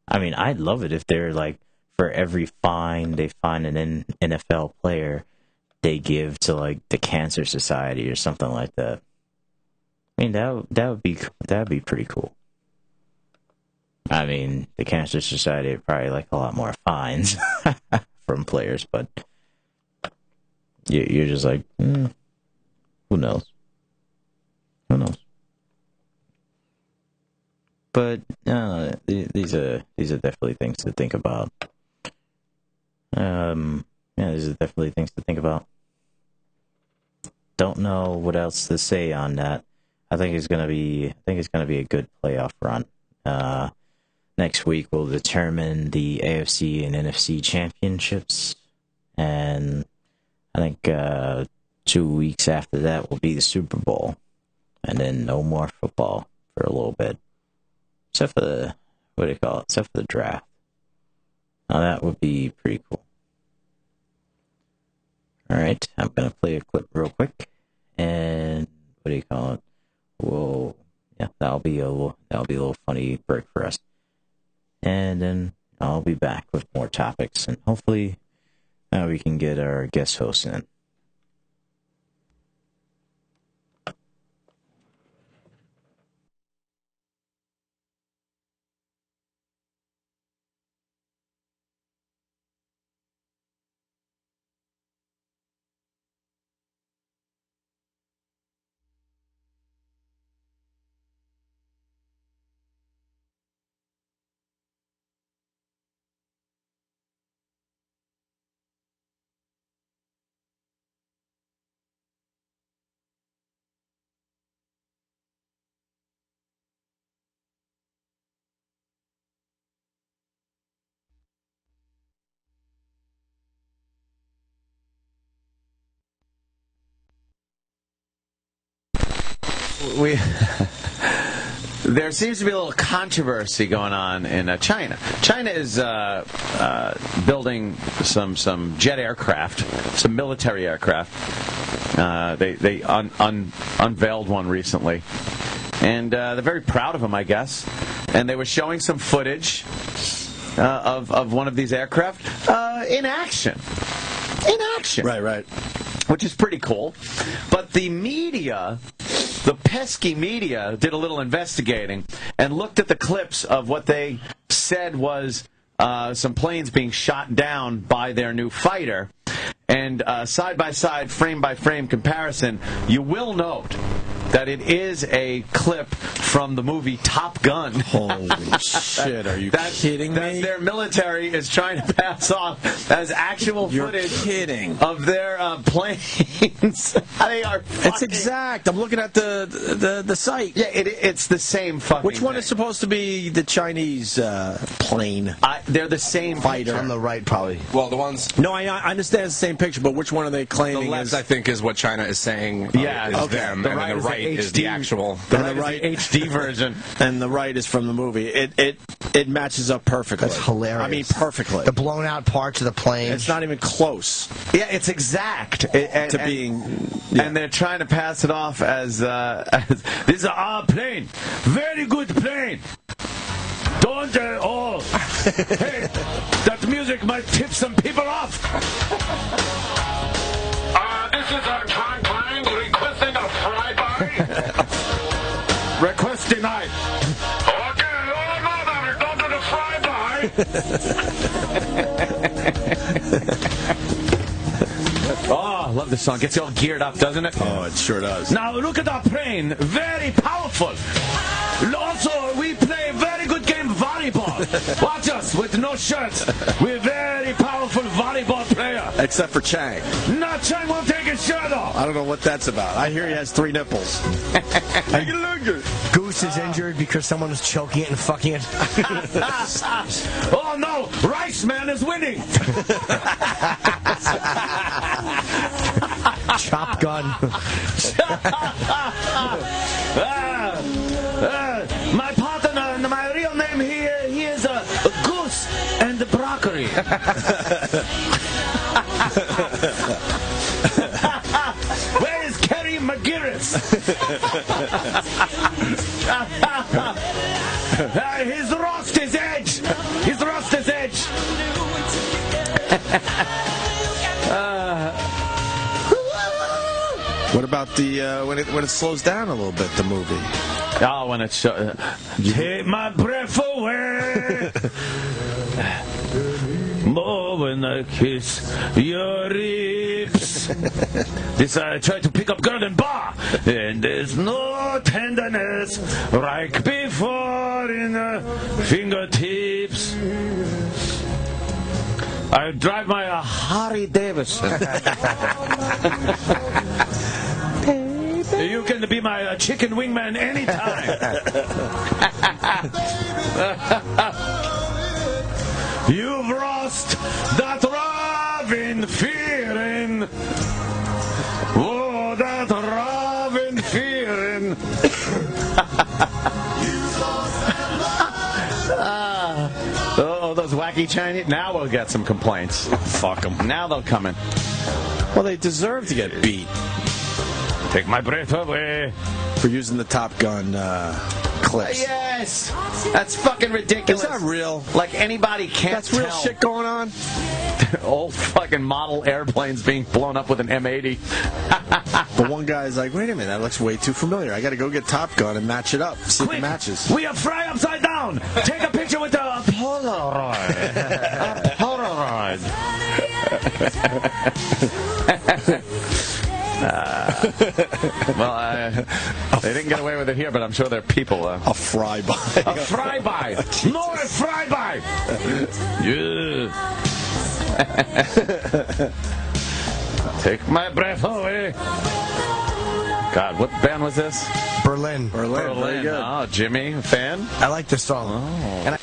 I mean, I'd love it if they're like, for every fine they find an NFL player, they give to like the Cancer Society or something like that. I mean, that would be pretty cool. I mean, the Cancer Society would probably like a lot more fines from players, but you're just like, who knows? Who knows? But these are definitely things to think about. These are definitely things to think about. Don't know what else to say on that. I think it's gonna be a good playoff run. Next week will determine the AFC and NFC championships, and I think 2 weeks after that will be the Super Bowl, and then no more football for a little bit. Except for the draft. Now that would be pretty cool. Alright, I'm gonna play a clip real quick. And what do you call it? Whoa. Yeah, that'll be a little funny break for us. And then I'll be back with more topics, and hopefully we can get our guest host in. There seems to be a little controversy going on in China. China is building some jet aircraft, some military aircraft. They unveiled one recently, and they're very proud of them, I guess. And they were showing some footage of one of these aircraft in action. Right. Which is pretty cool. But the media, the pesky media, did a little investigating and looked at the clips of what they said was some planes being shot down by their new fighter. And side-by-side, frame-by-frame comparison, you will note that it is a clip from the movie Top Gun. Holy shit, are you kidding me? That their military is trying to pass off as actual footage of their planes. They are It's exact. I'm looking at the site. Yeah, it's the same fucking Which one thing. is supposed to be the Chinese plane? They're the same fighter. On the right, probably. Well, the ones... No, I understand it's the same picture, but which one are they claiming? The left, I think, is what China is saying is them, and then the right is the actual... The right HD version. And the right is from the movie. It matches up perfectly. That's hilarious. I mean, perfectly. The blown out parts of the plane. It's not even close. Yeah, it's exact. And they're trying to pass it off as this is our plane. Very good plane. Don't hey, that music might tip some people off. This is our Tang Plane requesting a flyby. Request denied. Okay, no, then don't do the flyby. Oh, I love this song. Gets you all geared up, doesn't it? Oh, it sure does. Now, look at our plane. Very powerful. Also, we play very good game volleyball. Watch us with no shirts. We're very powerful volleyball player. Except for Chang. No, Chang won't take his shirt off. I don't know what that's about. I hear he has 3 nipples. Goose is injured because someone was choking it and fucking it. Oh, no. Rice Man is winning. Chop gun. My partner, my real name here, he is Goose and Broccoli. Where is Kerry McGirris? He's lost his edge. He's lost his edge. What about the when it slows down a little bit, the movie? Oh, when it's take my breath away. More when I kiss your lips. This I try to pick up girl in bar, and there's no tenderness like before in the fingertips. I drive my Harley Davidson. You can be my chicken wingman anytime. You've lost that raving feeling. Oh, that raving feeling. Oh, those wacky Chinese. Now we'll get some complaints. Fuck them. Now they'll come in. Well, they deserve to get beat. Take my breath away. For using the Top Gun clips. Yes! That's fucking ridiculous. Is that real? Like anybody can't That's real tell. shit going on? Old fucking model airplanes being blown up with an M80. But one guy's like, wait a minute, that looks way too familiar. I gotta go get Top Gun and match it up. See if it matches. We are fry upside down. Take a picture with the Polaroid. Polaroid. They didn't get away with it here, but I'm sure there are people. A fryby. A fryby. More fryby. Yeah. Take my breath away. God, what band was this? Berlin. Very good. Oh, Jimmy, a fan? I like this song. Oh. And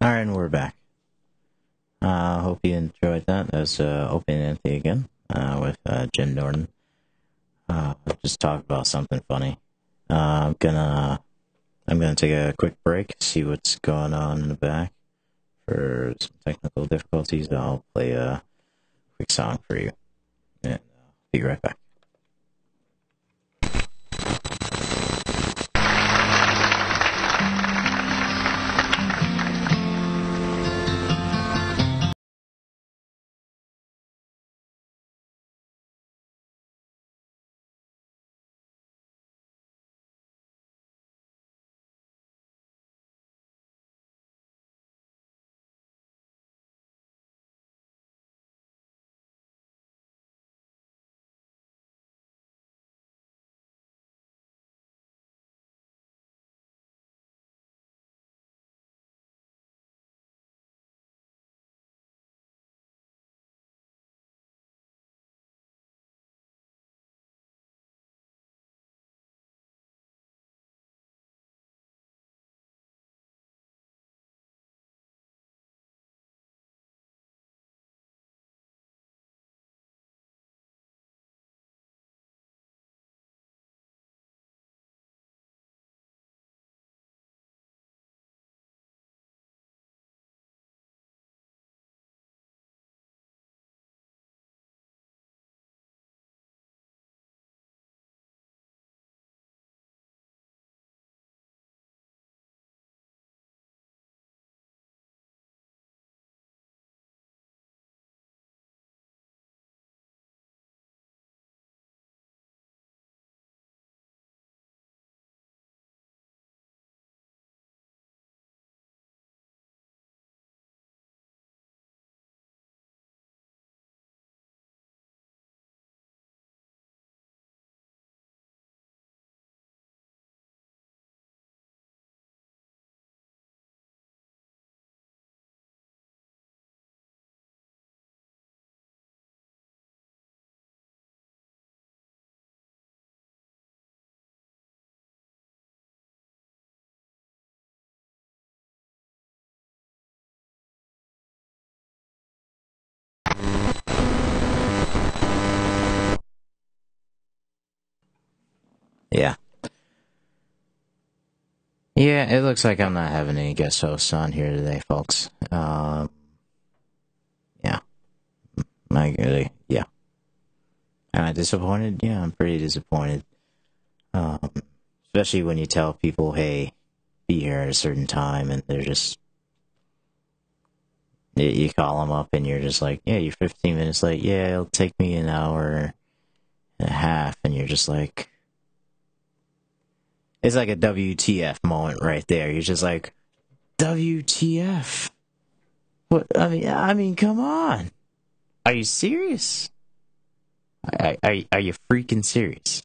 Alright, and we're back. Hope you enjoyed that. That was Open Anthe again with Jim Norton. Just talk about something funny. I'm gonna take a quick break, see what's going on in the back. For some technical difficulties, I'll play a quick song for you. And be right back. Yeah. Yeah, it looks like I'm not having any guest hosts on here today, folks. Yeah. Yeah. Am I disappointed? Yeah, I'm pretty disappointed. Especially when you tell people, hey, be here at a certain time, and they're just... You call them up, and you're just like, yeah, you're 15 minutes late. Yeah, it'll take me an hour and a half, and you're just like... It's like a WTF moment right there. You're just like, WTF? What? I mean, come on. Are you serious? Are you freaking serious?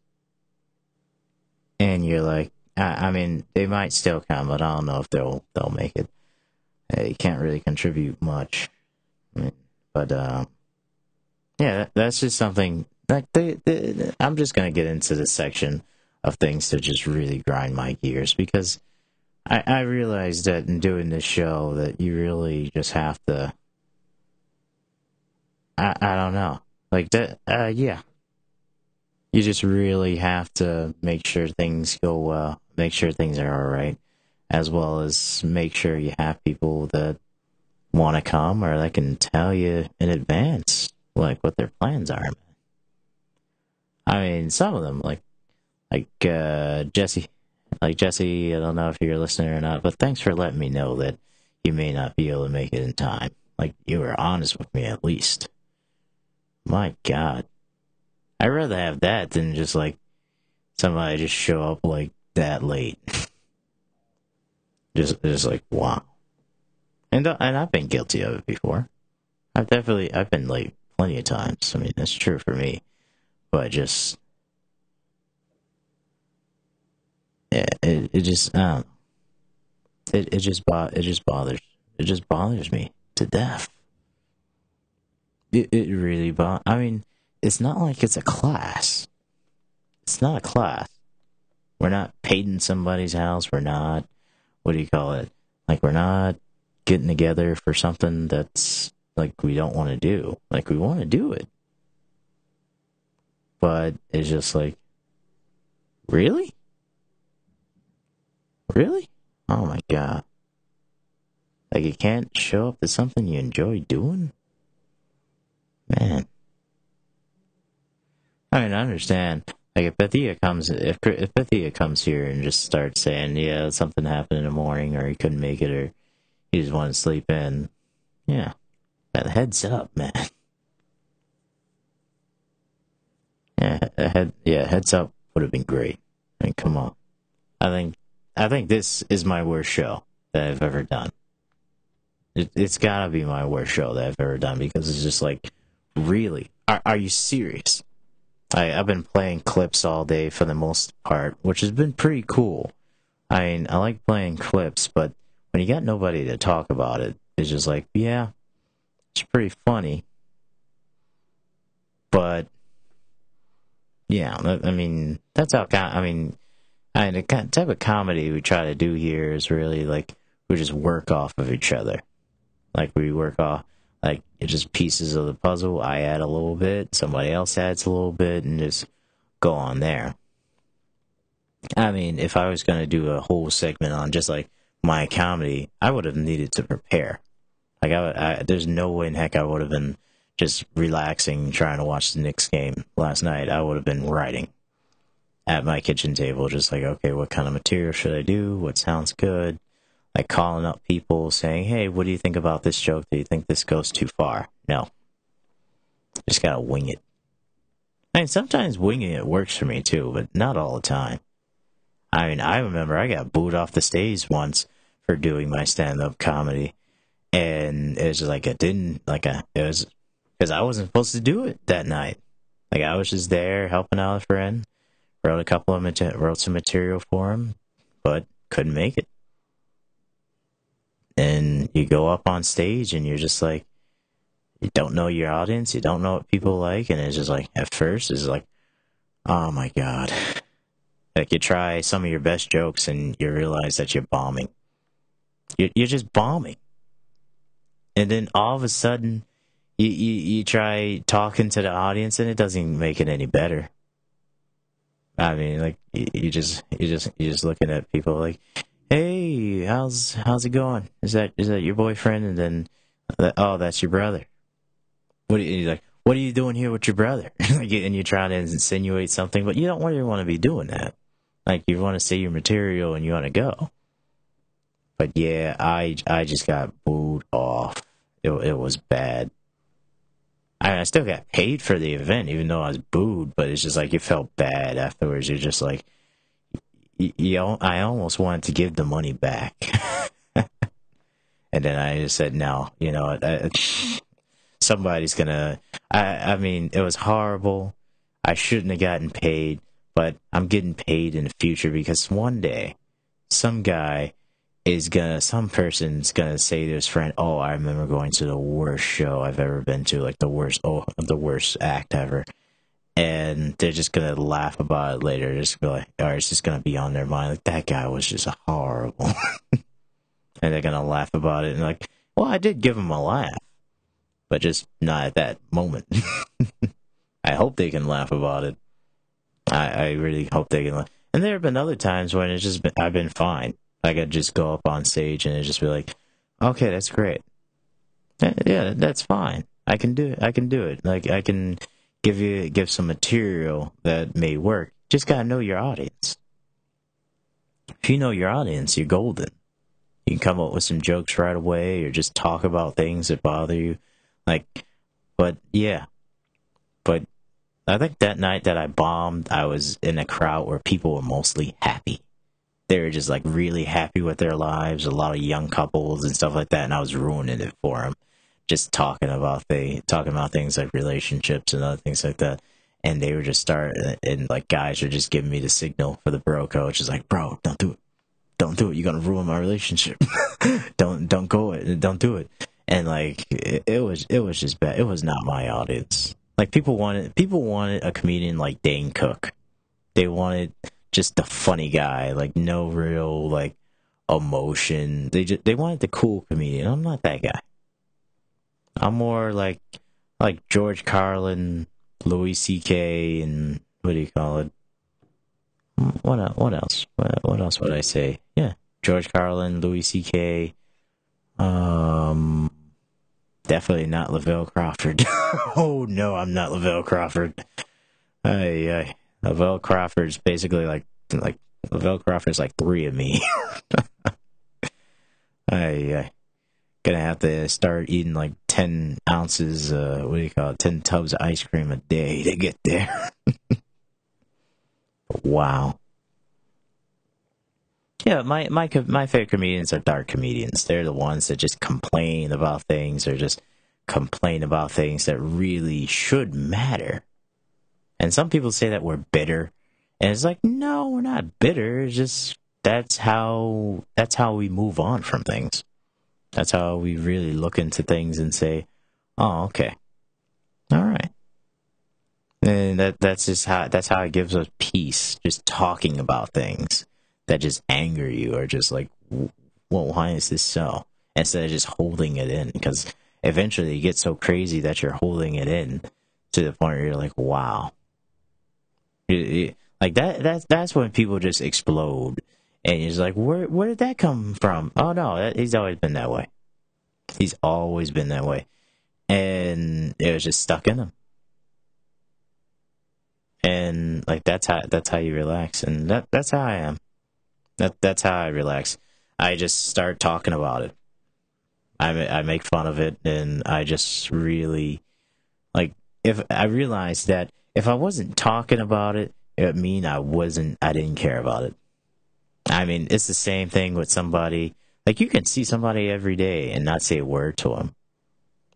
And you're like, I mean, they might still come, but I don't know if they'll make it. They can't really contribute much. I mean, but yeah, that's just something. Like I'm just gonna get into this section of things to just really grind my gears, because I realize that in doing this show that you really just have to I don't know. Like that, yeah. You just really have to make sure things go well, make sure things are alright, as well as make sure you have people that want to come or that can tell you in advance, like, what their plans are, man. I mean, some of them, like Jesse. Like, Jesse, I don't know if you're listening or not, but thanks for letting me know that you may not be able to make it in time. Like, you were honest with me, at least. My God. I'd rather have that than just, like, somebody just show up, like, that late. just like, wow. And I've been guilty of it before. I've been late plenty of times. I mean, that's true for me. But just... Yeah, it just it just bothers me to death. It really I mean, it's not like it's a class. It's not a class. We're not painting somebody's house. We're not, what do you call it? Like, we're not getting together for something that's like we don't want to do. Like, we want to do it, but it's just like, really? Really? Oh my God. Like, you can't show up to something you enjoy doing? Man. I mean, I understand. Like, if Bethia comes here and just starts saying, yeah, something happened in the morning, or he couldn't make it, or he just wanted to sleep in, yeah. But heads up, man. Yeah, heads up would have been great. I mean, come on. I think this is my worst show that I've ever done. It's gotta be my worst show that I've ever done, because it's just like, really? Are you serious? I've been playing clips all day for the most part, which has been pretty cool. I mean, I like playing clips, but when you got nobody to talk about it, it's just like, yeah, it's pretty funny. But, yeah, I mean, that's how, the type of comedy we try to do here is really like, we just work off of each other. Like, we work off, like, it's just pieces of the puzzle. I add a little bit, somebody else adds a little bit, and just go on there. I mean, if I was going to do a whole segment on just, like, my comedy, I would have needed to prepare. Like, there's no way in heck I would have been just relaxing, trying to watch the Knicks game last night. I would have been writing at my kitchen table, just like, okay, what kind of material should I do? What sounds good? Like, calling up people, saying, hey, what do you think about this joke? Do you think this goes too far? No. Just gotta wing it. I mean, sometimes winging it works for me, too, but not all the time. I mean, I remember I got booed off the stage once for doing my stand-up comedy, and it was just like, it was, because I wasn't supposed to do it that night. Like, I was just there helping out a friend, wrote some material for him, but couldn't make it. And you go up on stage and you're just like, you don't know your audience, you don't know what people like, and it's just like, at first, it's like, oh my God. Like, you try some of your best jokes and you realize that you're bombing. You're just bombing. And then all of a sudden, you try talking to the audience and it doesn't make it any better. I mean, like, you're just looking at people like, hey, how's it going? Is that your boyfriend? And then, oh, that's your brother. What are you doing here with your brother? And you're trying to insinuate something, but you don't really want to be doing that. Like, you want to say your material and you want to go. But yeah, I just got booed off. It was bad. I still got paid for the event, even though I was booed, but it's just like, it felt bad afterwards. You're just like, I almost wanted to give the money back. And then I just said, no, you know, somebody's gonna, I mean, it was horrible. I shouldn't have gotten paid, but I'm getting paid in the future, because one day, some person's gonna say to his friend, oh, I remember going to the worst show I've ever been to, like the worst act ever. And they're just gonna laugh about it later. Just be like, or it's just gonna be on their mind, like, that guy was just horrible. And they're gonna laugh about it and like, well, I did give him a laugh, but just not at that moment. I hope they can laugh about it. I really hope they can laugh. And there have been other times when it's just I've been fine. Like I'd just go up on stage and it'd just be like, okay, that's great. Yeah, that's fine. I can do it. I can do it. Like I can give some material that may work. Just gotta know your audience. If you know your audience, you're golden. You can come up with some jokes right away, or just talk about things that bother you. But I think that night that I bombed, I was in a crowd where people were mostly happy. They were just like really happy with their lives, a lot of young couples and stuff like that, and I was ruining it for them. Just talking about things like relationships and other things like that. And they were just starting, and like guys were just giving me the signal for the bro coach. It's like, bro, don't do it. Don't do it. You're gonna ruin my relationship. don't go it. Don't do it. And like it was just bad. It was not my audience. Like people wanted a comedian like Dane Cook. They wanted just the funny guy, like no real like emotion. They wanted the cool comedian. I'm not that guy. I'm more like George Carlin, Louis C.K., and what do you call it? What else? What else would I say? Yeah, George Carlin, Louis C.K. Definitely not Lavelle Crawford. Oh no, I'm not Lavelle Crawford. Lavelle Crawford's basically like Lavelle Crawford's like 3 of me. Gonna have to start eating like 10 ounces, 10 tubs of ice cream a day to get there. Wow. Yeah, my favorite comedians are dark comedians. They're the ones that just complain about things, or just complain about things that really should matter. And some people say that we're bitter, and it's like, no, we're not bitter. It's just that's how we move on from things. That's how we really look into things and say, oh, okay, all right. And that's how it gives us peace. Just talking about things that just anger you, or just like, well, why is this so? Instead of just holding it in, because eventually you get so crazy that you're holding it in to the point where you're like, wow. Like that's when people just explode, and you're just like, where did that come from? Oh no, he's always been that way. He's always been that way, and it was just stuck in him. And like that's how you relax, and that's how I am. That's how I relax. I just start talking about it. I make fun of it, and I just really like. If I realized that if I wasn't talking about it, it would mean I didn't care about it. I mean, it's the same thing with somebody. Like, you can see somebody every day and not say a word to them,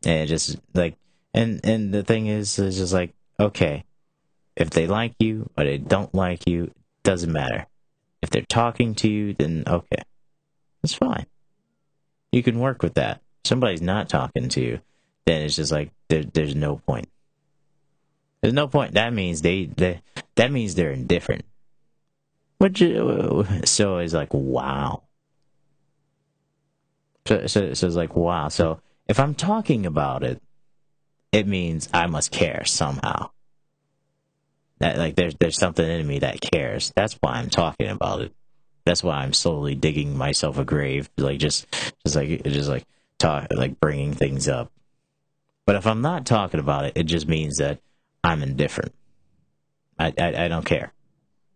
and just like, and the thing is, it's just like, okay, if they like you or they don't like you, doesn't matter. If they're talking to you, then okay, that's fine. You can work with that. If somebody's not talking to you, then it's just like there's no point. There's no point. That means that means they're indifferent. So it's like, wow. So it's like, wow. So if I'm talking about it, it means I must care somehow. That like there's something in me that cares. That's why I'm talking about it. That's why I'm slowly digging myself a grave, like just bringing things up. But if I'm not talking about it, it just means that I'm indifferent. I don't care.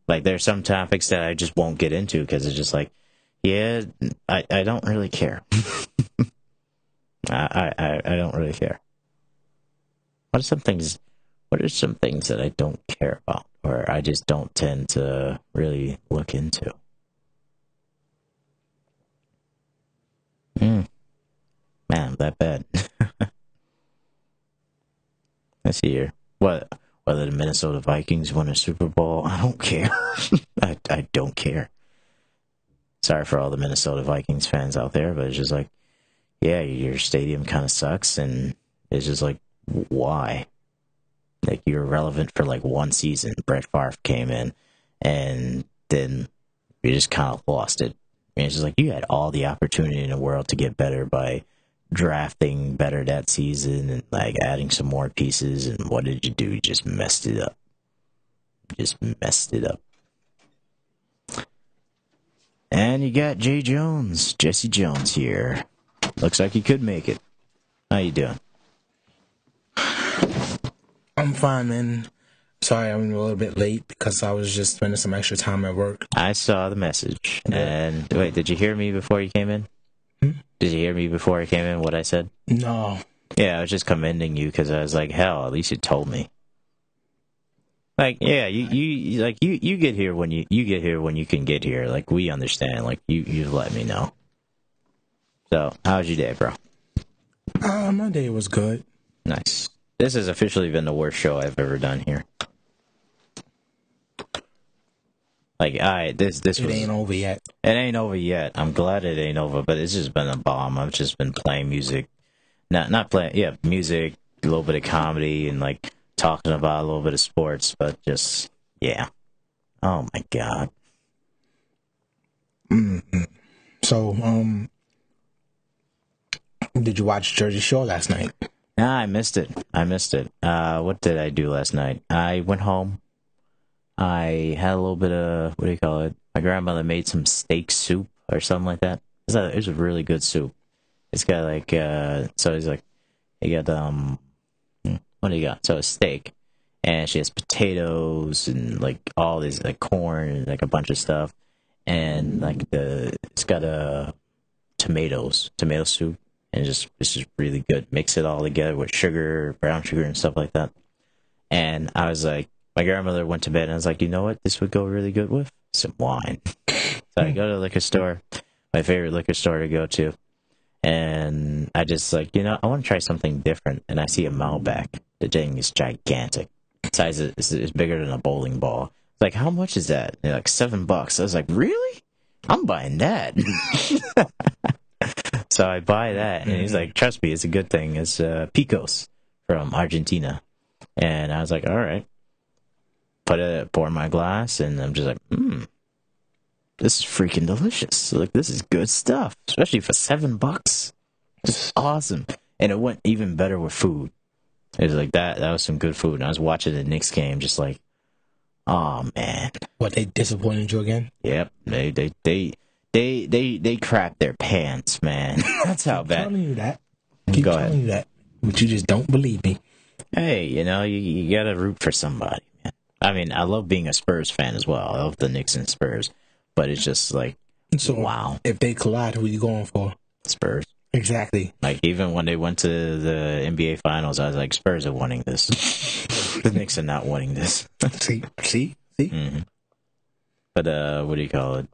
Like, there's some topics that I just won't get into because it's just like, yeah, I don't really care. I don't really care. What are some things that I don't care about, or I just don't tend to really look into? Man, I'm that bad. Let's see here. Whether the Minnesota Vikings win a Super Bowl, I don't care. I don't care. Sorry for all the Minnesota Vikings fans out there, but it's just like, yeah, your stadium kind of sucks, and it's just like, why? Like, you're relevant for like one season. Brett Favre came in, and then you just kind of lost it. And it's just like, you had all the opportunity in the world to get better by drafting better that season and like adding some more pieces. And what did you do? You just messed it up. And you got Jesse Jones here. Looks like he could make it. How you doing? I'm fine, man. Sorry, I'm a little bit late because I was just spending some extra time at work. I saw the message. And wait, did you hear me before you came in? Did you hear me before I came in, what I said? No. Yeah, I was just commending you because I was like, hell, at least you told me. Like, yeah, you get here when you get here when you can get here. Like, we understand. Like, you've let me know. So, how was your day, bro? My day was good. Nice. This has officially been the worst show I've ever done here. Like, this ain't over yet. It ain't over yet. I'm glad it ain't over, but it's just been a bomb. I've just been playing music. Not playing, yeah, music, a little bit of comedy, and, like, talking about a little bit of sports, but just, yeah. Oh, my God. So, did you watch Jersey Shore last night? Nah, I missed it. What did I do last night? I went home. I had a little bit of, what do you call it? My grandmother made some steak soup or something like that. It was a really good soup. It's got like, so he's like, you got, what do you got? So a steak. And she has potatoes and like all these, like corn and like a bunch of stuff. And like it's got tomato soup. And it's just really good. Mix it all together with sugar, brown sugar and stuff like that. And I was like, my grandmother went to bed and I was like, you know what this would go really good with? Some wine. So I go to the liquor store, my favorite liquor store to go to. And I just like, I want to try something different. And I see a Malbec. The thing is gigantic. Size is bigger than a bowling ball. It's like, how much is that? And they're like $7. I was like, really? I'm buying that. So I buy that, and he's like, trust me, it's a good thing. It's Picos from Argentina. And I was like, all right. Pour in my glass, and I'm just like, this is freaking delicious. Like, this is good stuff, especially for $7. It's awesome. And it went even better with food. It was like that was some good food. And I was watching the Knicks game, just like, oh, man. What, they disappointed you again? Yep. They crap their pants, man. That's how bad. Keep telling you that. Keep telling you that. But you just don't believe me. Hey, you gotta root for somebody, man. I mean, I love being a Spurs fan as well. I love the Knicks and Spurs. But it's just like, so wow. If they collide, who are you going for? Spurs. Exactly. Like, even when they went to the NBA Finals, I was like, Spurs are winning this. The Knicks are not winning this. See? Mm-hmm. But, what do you call it?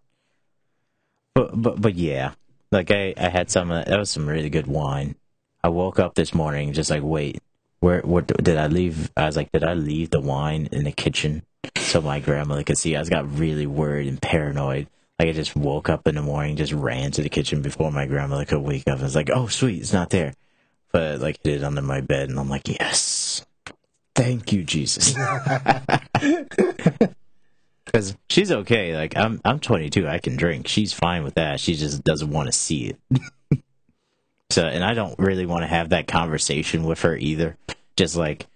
But yeah. Like, I had that was some really good wine. I woke up this morning just like, wait, where did I leave? I was like, did I leave the wine in the kitchen so my grandmother could see? I got really worried and paranoid. Like, I just woke up in the morning, just ran to the kitchen before my grandmother could wake up. I was like, oh, sweet, it's not there. But, like, hid it under my bed, and I'm like, yes. Thank you, Jesus. Because she's okay. Like, I'm 22. I can drink. She's fine with that. She just doesn't want to see it. So, and I don't really want to have that conversation with her either. Just like...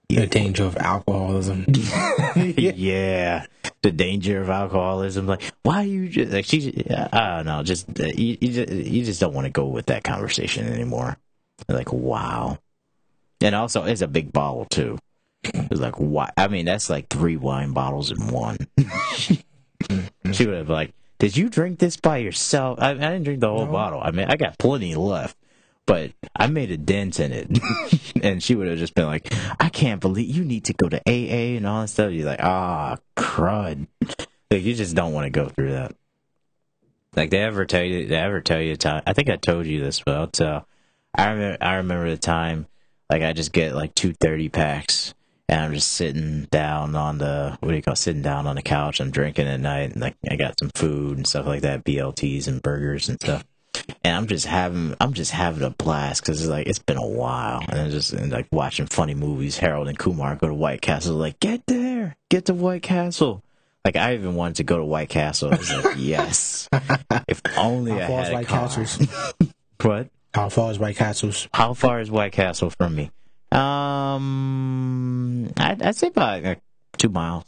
The danger of alcoholism. Yeah. The danger of alcoholism. Like, why are you just... Like, I don't know. Just you just don't want to go with that conversation anymore. Like, wow. And also, it's a big bottle, too. It's like, why? I mean, that's like 3 wine bottles in one. She would have like, did you drink this by yourself? I didn't drink the whole bottle. I mean, I got plenty left, but I made a dent in it. And she would have just been like, I can't believe you need to go to AA and all that stuff. You're like, crud. Like, you just don't want to go through that. Like, they ever tell you time? I think I told you this, but I'll tell. I remember the time, like, I just get like 2 30-packs. And I'm just sitting down on sitting down on the couch. I'm drinking at night, and like I got some food and stuff like that, BLTs and burgers and stuff. And I'm just having a blast because it's been a while, and I'm just like watching funny movies. Harold and Kumar go to White Castle, like, get to White Castle. Like, I even wanted to go to White Castle. I was like, yes, if only I had a White car. Castles. What? How far is White Castle's? How far is White Castle from me? I'd say about 2 miles.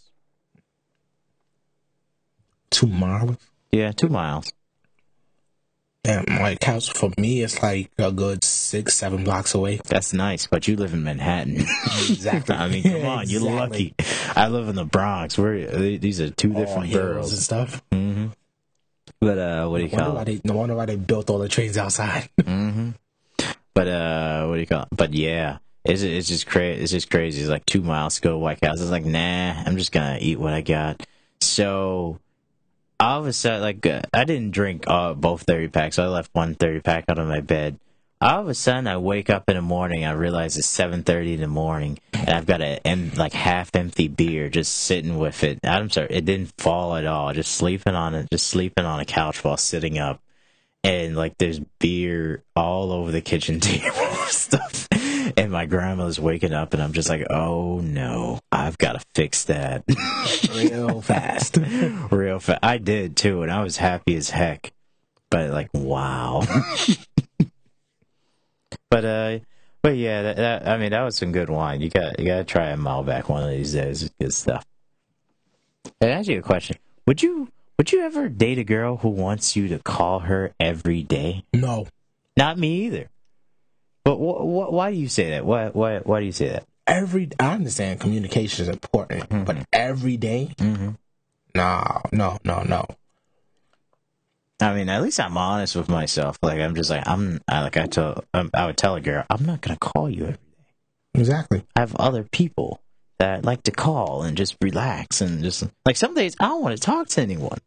2 miles? Yeah, 2 miles. And White Castle for me is like a good 6-7 blocks away. That's nice, but you live in Manhattan. Exactly. I mean, come on, you're lucky. I live in the Bronx. These are two different boroughs and stuff. Mm-hmm. But what do you call it? No wonder why they built all the trains outside. Mm-hmm. But what do you call it? But yeah, it's just crazy. It's just crazy. It's like 2 miles to go to White Castle. It's like, nah, I'm just gonna eat what I got. So all of a sudden, like I didn't drink both 30 packs. So I left one 30 pack out of my bed. All of a sudden, I wake up in the morning. I realize it's 7:30 in the morning, and I've got a half empty beer just sitting with it. I'm sorry, it didn't fall at all. Just sleeping on it, just sleeping on a couch while sitting up, and like there's beer all over the kitchen table and stuff. And my grandma's waking up, and I'm just like, oh no, I've got to fix that real fast, real fast. I did too, and I was happy as heck. But like, wow. But yeah, that was some good wine. You gotta try a Malbec one of these days. It's good stuff. And I ask you a question: Would you ever date a girl who wants you to call her every day? No, not me either. But why do you say that? Why do you say that? I understand communication is important, but every day, no. I mean, at least I'm honest with myself. Like I'm just like I would tell a girl, I'm not gonna call you every day. Exactly. I have other people that I'd like to call and just relax and just like some days I don't want to talk to anyone.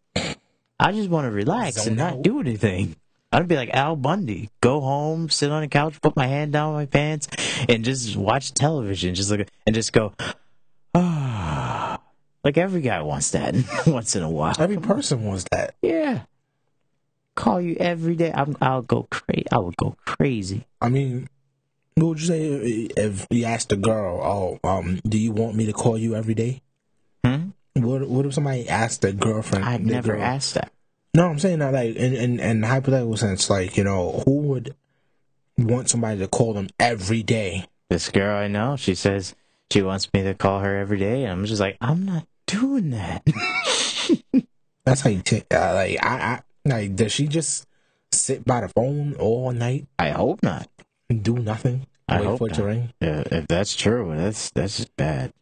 I just want to relax and not do anything. I'd be like Al Bundy, go home, sit on the couch, put my hand down my pants, and just watch television, just look and just go, ah. Like every guy wants that once in a while. Every person wants that. Yeah. Call you every day. I would go crazy. I mean, what would you say if you asked a girl, do you want me to call you every day? What if somebody asked a girlfriend? I've never asked that. No, I'm saying that like in hypothetical sense, like, you know, who would want somebody to call them every day? This girl I know, she says she wants me to call her every day, and I'm just like, I'm not doing that. That's how you take like, does she just sit by the phone all night? I hope not. Do nothing? Wait for it to ring? Yeah, if that's true, that's just bad.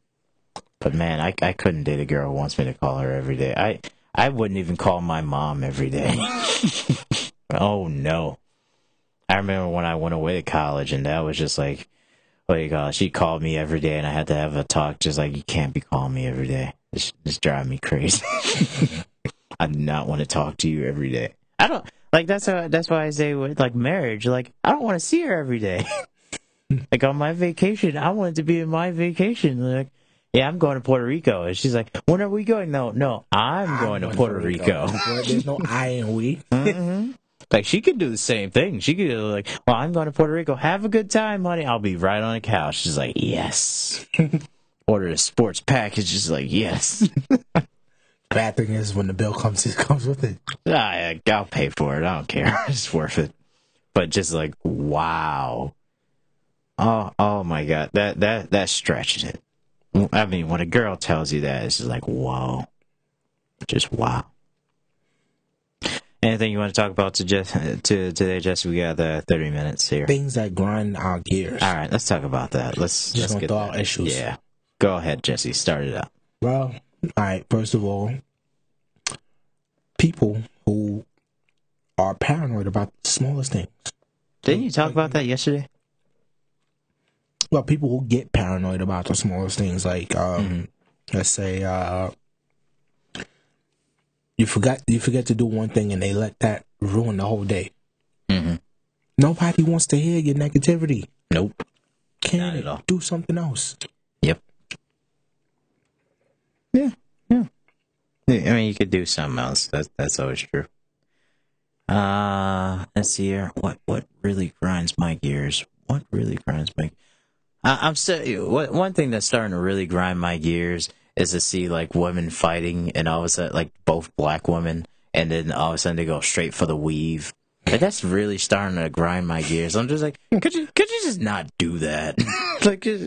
But man, I couldn't date a girl who wants me to call her every day. I wouldn't even call my mom every day. Oh no. I remember when I went away to college, and that was just like, what do you call it? She called me every day, and I had to have a talk just like, you can't be calling me every day. It's driving me crazy. I do not want to talk to you every day. I don't like that's why I say with like marriage, like I don't want to see her every day. Like on my vacation, I want it to be in my vacation. Like, yeah, I'm going to Puerto Rico, and she's like, when are we going? No, I'm going to Puerto Rico. There's no I and we. Mm-hmm. Like she could do the same thing. She could do like, well, I'm going to Puerto Rico. Have a good time, honey. I'll be right on the couch. She's like, yes. Order a sports package. She's like, yes. Bad thing is when the bill comes, it comes with it. I'll pay for it. I don't care. It's worth it. But just like, wow. Oh my God. That stretched it. I mean, when a girl tells you that, it's just like, wow. Just wow. Anything you want to talk about today, Jesse? We got 30 minutes here. Things that grind our gears. All right, let's talk about that. Let's get thought issues. Yeah. Go ahead, Jesse. Start it up. Well, all right, first of all, people who are paranoid about the smallest things. Didn't you talk about that yesterday? Well, people who get paranoid about the smallest things, like, let's say, you forget to do one thing and they let that ruin the whole day. Mm-hmm. Nobody wants to hear your negativity. Nope. Not at all. Do something else. Yep. Yeah. I mean, you could do something else. That's always true. Let's see here. What really grinds my gears? What really grinds my? I'm still. One thing that's starting to really grind my gears is to see like women fighting, and all of a sudden, like both black women, and then all of a sudden they go straight for the weave. Like, that's really starting to grind my gears. I'm just like, could you just not do that?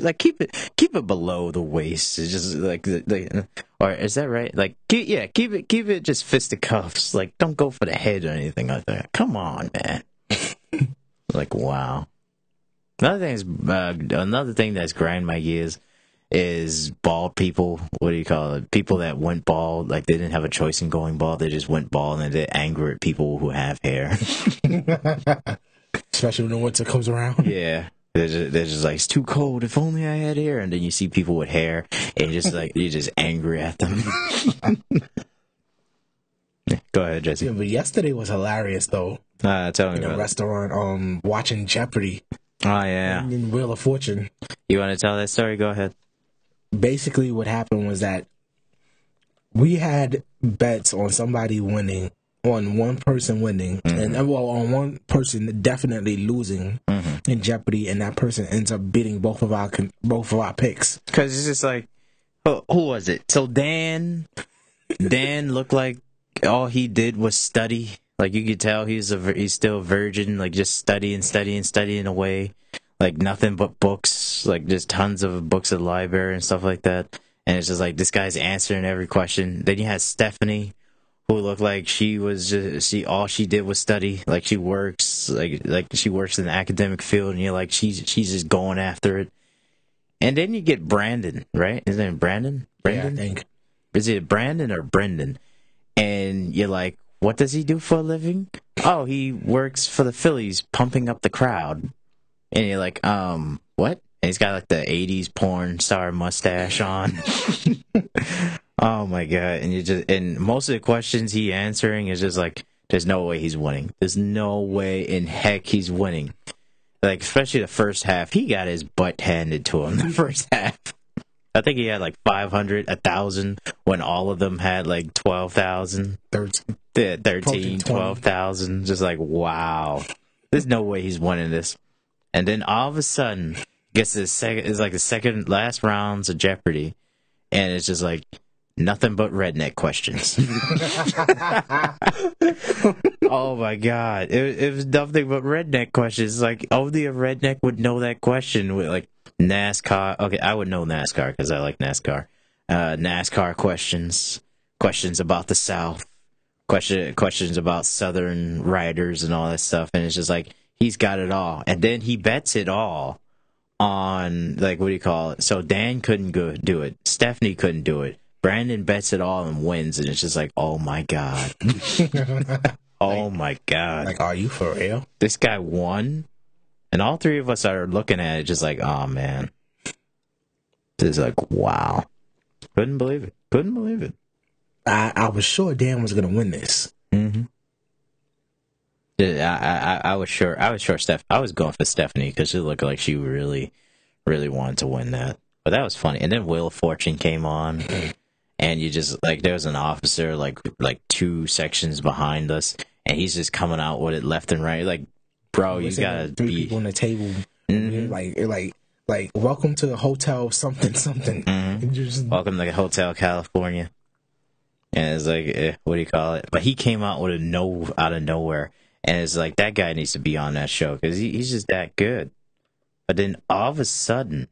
like keep it below the waist. It's just like or is that right? Like, keep it just fisticuffs. Like, don't go for the head or anything like that. Come on, man. Like, wow. Another thing that's grind my gears is bald people. What do you call it? People that went bald, like they didn't have a choice in going bald. They just went bald, and they're angry at people who have hair. Especially when the winter comes around. Yeah. They're just like, it's too cold. If only I had hair. And then you see people with hair, and you're just angry at them. Go ahead, Jesse. Yeah, but yesterday was hilarious, though. Tell me in a restaurant, watching Jeopardy. Oh, yeah. And Wheel of Fortune. You want to tell that story? Go ahead. Basically, what happened was that we had bets on somebody winning, on one person winning, and on one person definitely losing in Jeopardy, and that person ends up beating both of our picks. Because it's just like, who was it? So Dan looked like all he did was study. Like, you could tell he's still a virgin, like just studying away. Like, nothing but books, like just tons of books at the library and stuff like that. And it's just like, this guy's answering every question. Then you had Stephanie, who looked like all she did was study. Like, she works, like she works in the academic field, and you're like, she's just going after it. And then you get Brandon, right? Isn't it Brandon? Yeah, I think. Is it Brandon or Brendan? And you're like, what does he do for a living? Oh, he works for the Phillies, pumping up the crowd. And you're like, what? And he's got like the 80s porn star mustache on. Oh my god. And most of the questions he answering is just like, there's no way he's winning. There's no way in heck he's winning. Like, especially the first half, he got his butt handed to him the first half. I think he had like 500, 1,000, when all of them had like 12,000. 13, 12,000. Just like, wow. There's no way he's winning this. And then all of a sudden, it's like the second last rounds of Jeopardy. And it's just like, nothing but redneck questions. Oh my god. It was nothing but redneck questions. Like, only a redneck would know that question with like NASCAR. Okay, I would know NASCAR because I like NASCAR. NASCAR questions about the South, questions about Southern riders and all that stuff. And it's just like, he's got it all. And then he bets it all on, like, what do you call it? So Dan couldn't do it. Stephanie couldn't do it. Brandon bets it all and wins. And it's just like, oh my god. Oh my god. Like, are you for real? This guy won. And all three of us are looking at it just like, oh man. This is like, wow. Couldn't believe it. I was sure Dan was going to win this. Mm-hmm. I was sure. I was going for Stephanie because she looked like she really, really wanted to win that. But that was funny. And then Wheel of Fortune came on, and you just like, there was an officer like 2 sections behind us, and he's just coming out with it left and right. Like, bro, you gotta be 3 people on the table. Like welcome to the hotel something. Mm-hmm. Welcome to Hotel California. And it's like, what do you call it? But he came out with out of nowhere. And it's like, that guy needs to be on that show because he's just that good. But then all of a sudden,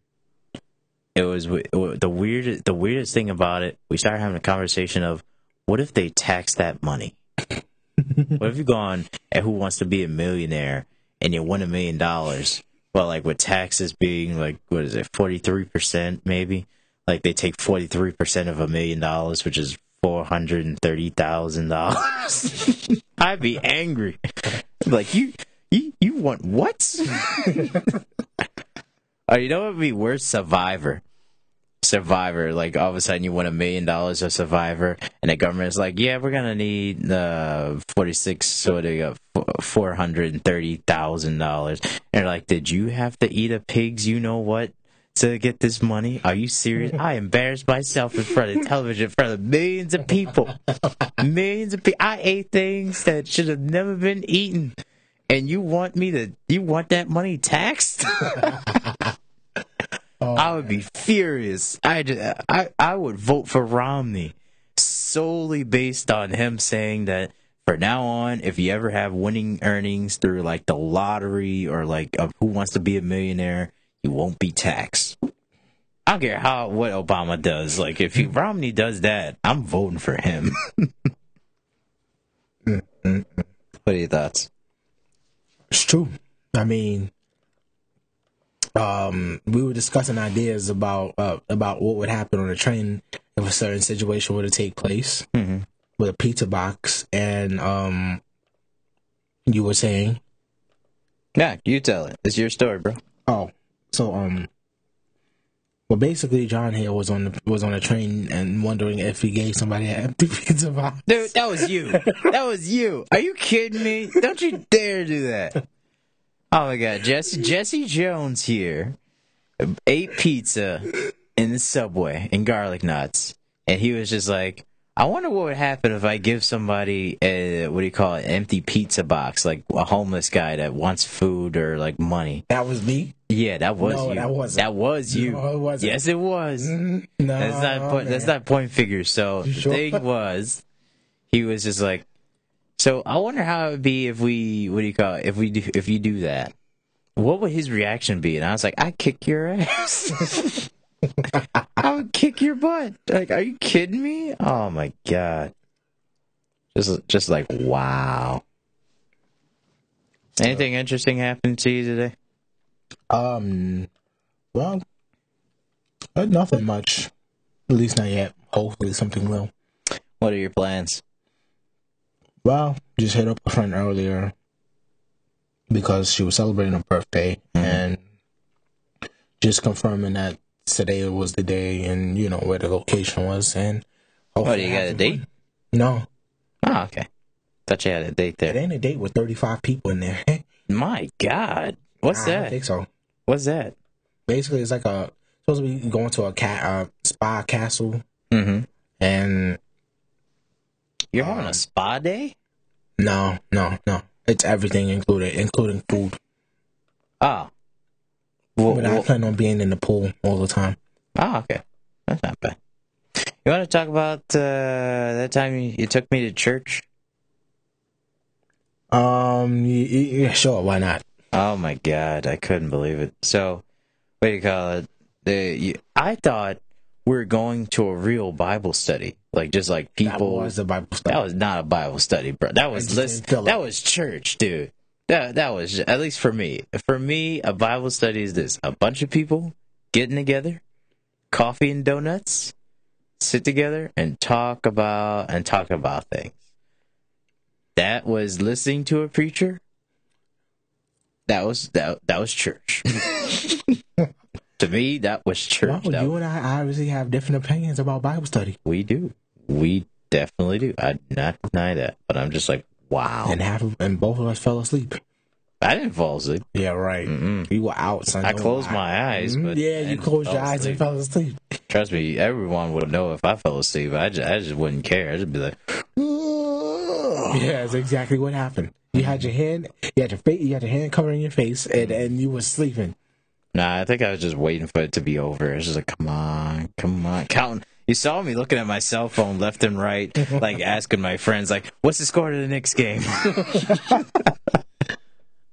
it was the weirdest thing about it. We started having a conversation of, what if they tax that money? What if you go on at Who Wants to Be a Millionaire and you win $1 million? Well, like, with taxes being like, what is it, 43% maybe? Like, they take 43% of $1 million, which is $430,000. I'd be angry. Like, you want what? Oh, you know what would be worse? Survivor. Like, all of a sudden you win $1 million of Survivor, and the government is like, yeah, we're gonna need $430,000. And they're like, did you have to eat a pig's you know what to get this money? Are you serious? I embarrassed myself in front of television, in front of millions of people. I ate things that should have never been eaten. And you want that money taxed? I would be furious. I would vote for Romney solely based on him saying that from now on, if you ever have winning earnings through like the lottery or like Who Wants to Be a Millionaire, you won't be taxed. I don't care what Obama does. Like, if Romney does that, I'm voting for him. What are your thoughts? It's true. I mean, we were discussing ideas about what would happen on a train if a certain situation were to take place with a pizza box, and you were saying, yeah, you tell it. It's your story, bro. Oh, so well, basically, John here was on a train and wondering if he gave somebody an empty pizza box. Dude, that was you. That was you. Are you kidding me? Don't you dare do that. Oh my God, Jesse Jones here ate pizza in the Subway in Garlic Knots, and he was just like, I wonder what would happen if I give somebody an empty pizza box, like a homeless guy that wants food or like money. That was me? Yeah, that was you. That wasn't. That was you. No, it wasn't. Yes, it was. No, that's not point figures. So the thing was, he was just like, so I wonder how it would be if we, if you do that. What would his reaction be? And I was like, I'd kick your ass. I would kick your butt. Like, are you kidding me? Oh my God. Just like, wow. Anything interesting happened to you today? Well, nothing much. At least not yet. Hopefully something will. What are your plans? Well, just hit up a friend earlier because she was celebrating her birthday, and just confirming that today was the day and, you know, where the location was. And what, do you got a date? No. Oh, okay. Thought you had a date there. It ain't a date with 35 people in there. My God. What's that? I don't think so. What's that? Basically, it's like supposed to be going to a spa castle. Mm-hmm. And you're having a spa day? No. It's everything included, including food. Oh. But I plan on being in the pool all the time. Oh, okay. That's not bad. You want to talk about that time you took me to church? Yeah, sure, why not? Oh my God, I couldn't believe it. So, what do you call it? I thought we were going to a real Bible study, like just like people. That was a Bible study. That was not a Bible study, bro. That was that was church, dude. That was, at least for me. For me, a Bible study is this: a bunch of people getting together, coffee and donuts, sit together and talk about things. That was listening to a preacher. That was church. To me, that was church. Well, you and I obviously have different opinions about Bible study. We do. We definitely do. I do not deny that. But I'm just like, wow. And both of us fell asleep. I didn't fall asleep. Yeah, right. You were out, son. I closed my eyes. But yeah, you closed your eyes and fell asleep. Trust me, everyone would know if I fell asleep. I just wouldn't care. I'd just be like, yeah, that's exactly what happened. You had your hand, you had your hand covering your face, and you were sleeping. Nah, I think I was just waiting for it to be over. I was just like, come on, counting. You saw me looking at my cell phone left and right, like asking my friends, like, what's the score to the Knicks game?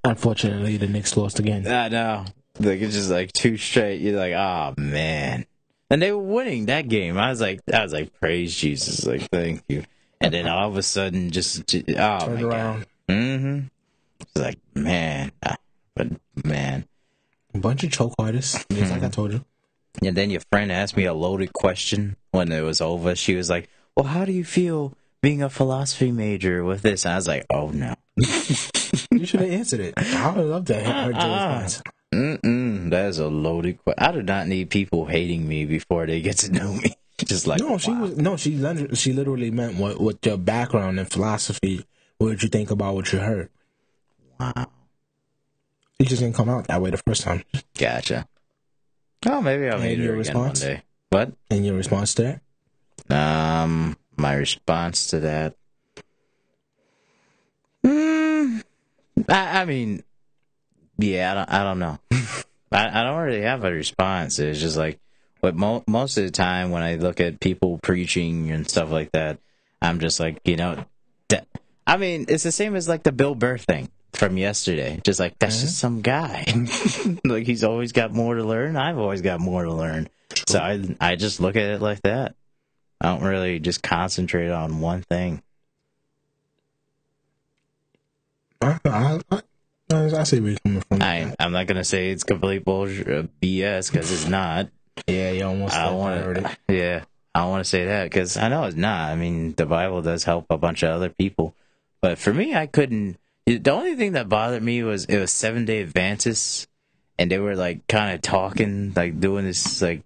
Unfortunately, the Knicks lost again. I know. Like, it's just like 2 straight. You're like, oh man. And they were winning that game. I was like, praise Jesus, like, thank you. And then all of a sudden, just Turn my around. God. Mm-hmm. It's like, man. A bunch of choke artists, just like I told you. And then your friend asked me a loaded question when it was over. She was like, well, how do you feel being a philosophy major with this? And I was like, oh no. You should have answered it. I would love to hear your response. That is a loaded question. I do not need people hating me before they get to know me. Just like, she literally meant what your background in philosophy. What did you think about what you heard? Wow. It just didn't come out that way the first time. Gotcha. Oh, maybe I'll meet her again one day. What? And your response to that? My response to that. I mean, yeah, I don't know. I don't really have a response. It's just like, but most of the time when I look at people preaching and stuff like that, I'm just like, you know, I mean, it's the same as like the Bill Burr thing from yesterday. Just like, that's just some guy. Like, he's always got more to learn. I've always got more to learn. So I just look at it like that. I don't really just concentrate on one thing. I see where you're coming from. I'm not gonna say it's complete bullshit, BS, because it's not. Yeah, you almost. I don't want to. Yeah, I don't want to say that because I know it's not. I mean, the Bible does help a bunch of other people, but for me, I couldn't. The only thing that bothered me was it was 7-day Adventists, and they were like kind of talking, like doing this, like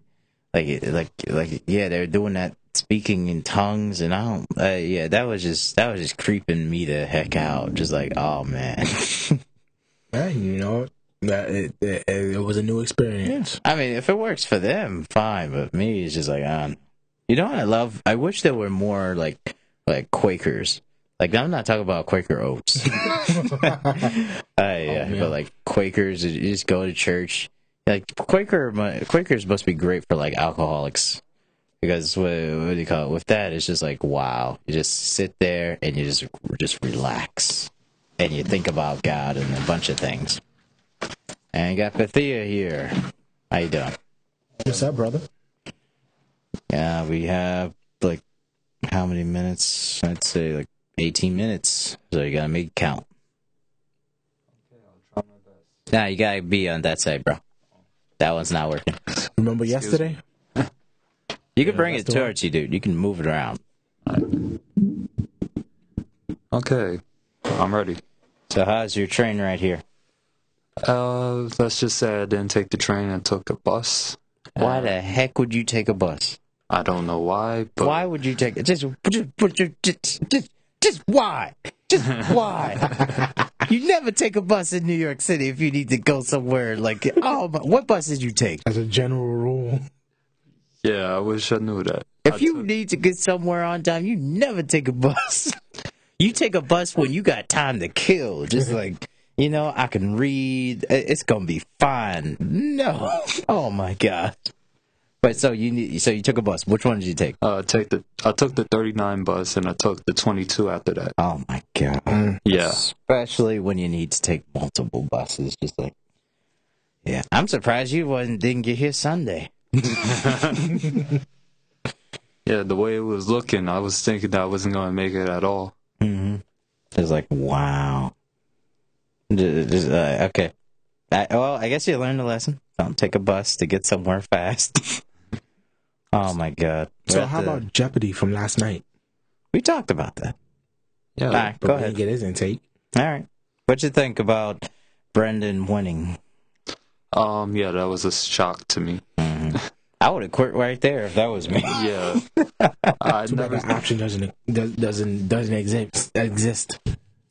yeah, they were doing that. Speaking in tongues, and I don't. Yeah, that was just creeping me the heck out. Just like, oh man. Hey, you know that it was a new experience. I mean, if it works for them, fine. But me, it's just like, you know what I love? I wish there were more like Quakers. Like, I'm not talking about Quaker Oats. But like Quakers, you just go to church. Like Quakers must be great for like alcoholics. Because what do you call it? With that, it's just like, wow. You just sit there and you just relax. And you think about God and a bunch of things. And you got Bethia here. How you doing? What's up, brother? Yeah, we have, like, how many minutes? I'd say, like, 18 minutes. So you gotta make it count. Okay, I'll try my best. Nah, you gotta be on that side, bro. That one's not working. Remember yesterday? You can bring it towards you, dude. You can move it around. Okay, I'm ready. So how's your train right here? Let's just say I didn't take the train and took a bus. Why the heck would you take a bus? I don't know why, but... Why would you take it? Just why? Just why? You never take a bus in New York City if you need to go somewhere like... Oh, what bus did you take? As a general rule... Yeah, I wish I knew that. If you need to get somewhere on time, you never take a bus. You take a bus when you got time to kill. Just like, you know, I can read. It's gonna be fine. No. Oh my God. But so you took a bus. Which one did you take? I took the 39 bus and I took the 22 after that. Oh my God. Yeah. Especially when you need to take multiple buses. Just like, yeah. I'm surprised you didn't get here Sunday. Yeah, the way it was looking, I was thinking that I wasn't going to make it at all. Mm-hmm. It's like, wow. Okay. I guess you learned a lesson. Don't take a bus to get somewhere fast. Oh, my God. So how about Jeopardy from last night? We talked about that. Yeah. All right, go ahead. Get his intake. All right. What'd you think about Brendan winning? Yeah, that was a shock to me. Mm-hmm. I would have quit right there if that was me. Yeah. That option doesn't exist.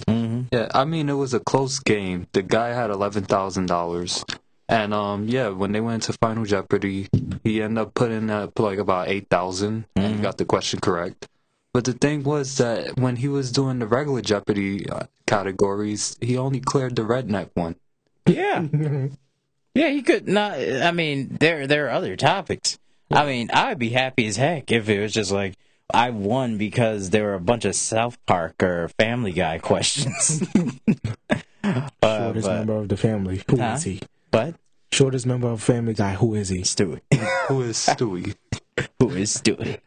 Mm-hmm. Yeah, I mean, it was a close game. The guy had $11,000. And, yeah, when they went to Final Jeopardy, he ended up putting up, like, about 8,000, and he got the question correct. But the thing was that when he was doing the regular Jeopardy categories, he only cleared the redneck one. Yeah. Yeah, he could not. I mean, there are other topics. I mean, I would be happy as heck if it was just like I won because there were a bunch of South Park or Family Guy questions. Shortest member of the family. Who is he? What? Shortest member of Family Guy. Who is he? Stewie. Who is Stewie? Who is Stewie?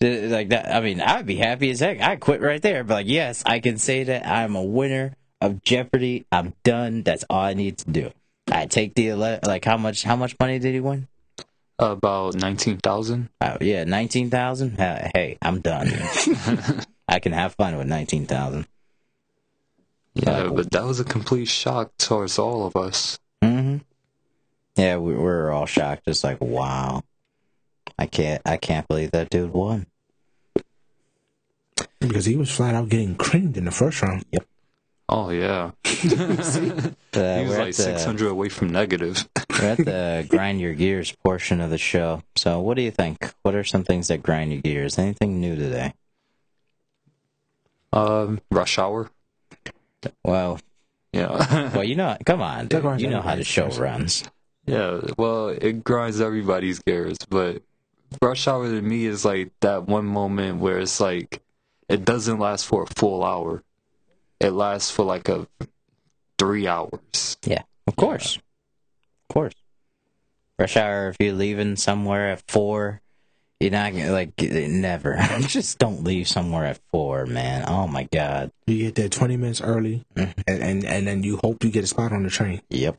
Like that. I mean, I would be happy as heck. I'd quit right there. But like, yes, I can say that I'm a winner of Jeopardy. I'm done. That's all I need to do. I take the like how much money did he win? About 19,000. Yeah, 19,000. Hey, I'm done. I can have fun with 19,000. Yeah, but that was a complete shock towards all of us. Mm-hmm. Yeah, we were all shocked. Just like, wow, I can't believe that dude won. Because he was flat out getting creamed in the first round. Yep. Oh, yeah. He was like 600 away from negative. We're at the grind your gears portion of the show. So what do you think? What are some things that grind your gears? Anything new today? Rush Hour. Well, yeah. Well, you know, come on, dude. You know how the show runs. Yeah, well, it grinds everybody's gears, but Rush Hour to me is like that one moment where it's like, it doesn't last for a full hour. it lasts for like 3 hours. Yeah, of course. Of course. Rush hour, if you're leaving somewhere at 4, you're not gonna, like, never. Just don't leave somewhere at 4, man. Oh, my God. You get there 20 minutes early, and then you hope you get a spot on the train. Yep.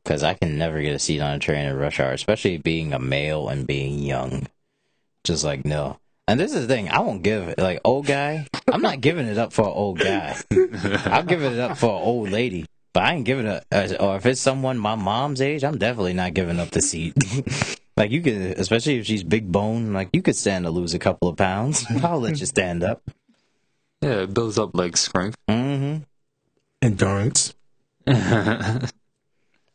Because I can never get a seat on a train at rush hour, especially being a male and being young. Just like, no. And this is the thing, I won't give it. Like, old guy, I'm not giving it up for an old guy. I'll give it up for an old lady. But I ain't giving it up. Or if it's someone my mom's age, I'm definitely not giving up the seat. Like, you could, especially if she's big bone, like, you could stand to lose a couple of pounds. I'll let you stand up. Yeah, it builds up leg strength. Mm-hmm. Endurance.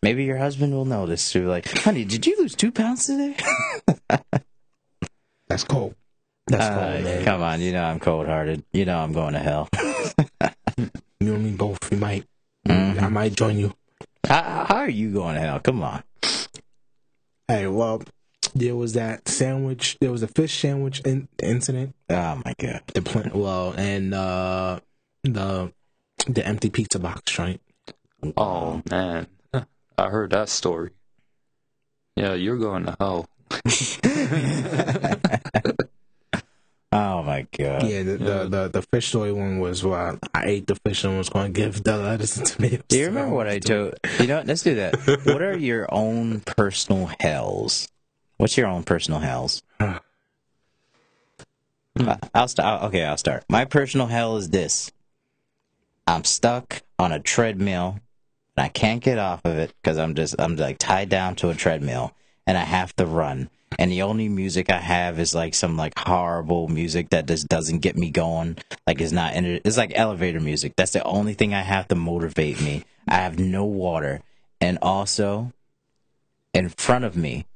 Maybe your husband will notice too. Like, honey, did you lose 2 pounds today? That's cold. That's cold, man. Come on, you know I'm cold-hearted. You know I'm going to hell. You and me both. We might. I might join you. How are you going to hell? Come on. Hey, well, there was that sandwich. There was a fish sandwich incident. Oh my God. And the empty pizza box joint. Oh man, I heard that story. Yeah, you're going to hell. Oh my God. Yeah, the fish soy one was I ate the fish and was going to give the lettuce and tomatoes. Do you remember what I told? You know what? Let's do that. What are your own personal hells? What's your own personal hells? I'll start. My personal hell is this. I'm stuck on a treadmill and I can't get off of it because I'm like tied down to a treadmill and I have to run. And the only music I have is like some like horrible music that just doesn't get me going. Like it's like elevator music. That's the only thing I have to motivate me. I have no water. And also, in front of me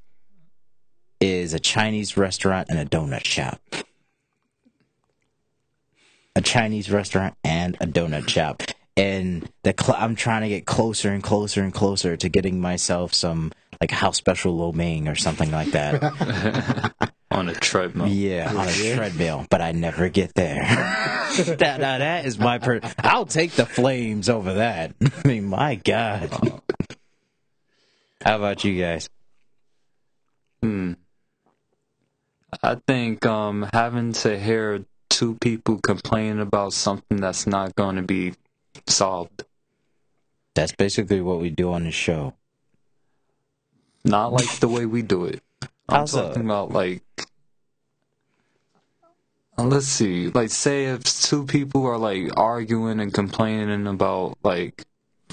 is a Chinese restaurant and a donut shop. A Chinese restaurant and a donut shop. And I'm trying to get closer and closer and closer to getting myself some like house special lo mein or something like that. On a treadmill. Yeah, on a treadmill, but I never get there. That is my I'll take the flames over that. I mean, my God. How about you guys? I think having to hear 2 people complain about something that's not going to be solved. That's basically what we do on the show. Not like the way we do it. I'm talking about like, let's see, like say if 2 people are like arguing and complaining about like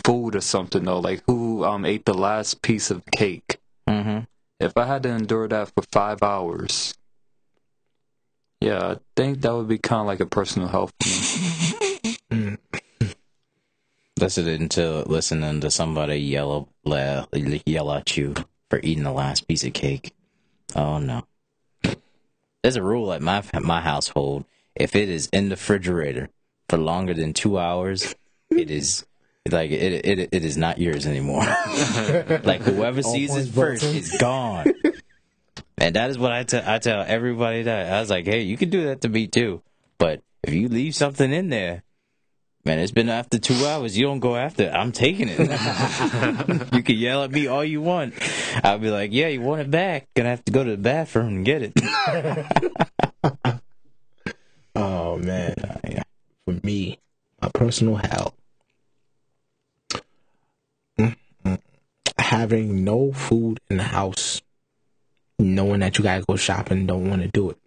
food or something though, like who ate the last piece of cake. Mm-hmm. If I had to endure that for 5 hours, yeah, I think that would be kind of like a personal hell for me. Listening to somebody yell at you for eating the last piece of cake. Oh no. There's a rule at my household. If it is in the refrigerator for longer than 2 hours, it is like it is not yours anymore. Like whoever sees it first is gone. And that is what I tell everybody that. I was like, hey, you can do that to me too. But if you leave something in there, man, it's been after 2 hours. You don't go after it. I'm taking it. You can yell at me all you want. I'll be like, yeah, you want it back. Gonna have to go to the bathroom and get it. Oh, man. For me, my personal hell. Having no food in the house, knowing that you gotta go shopping, don't want to do it.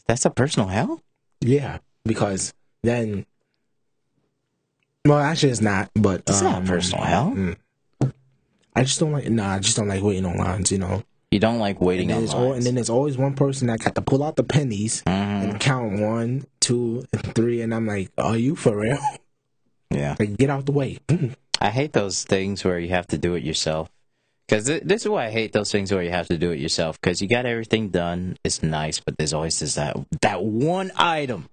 That's a personal hell? Yeah, because then, well, actually it's not, but it's not personal hell. I just don't like waiting on lines, you know. You don't like waiting on lines. And then there's always one person that got to pull out the pennies and count 1, 2, and 3, and I'm like, are you for real? Yeah. Like, get out the way. I hate those things where you have to do it yourself. Because this is why I hate those things where you have to do it yourself. Because you got everything done. It's nice, but there's always this that one item.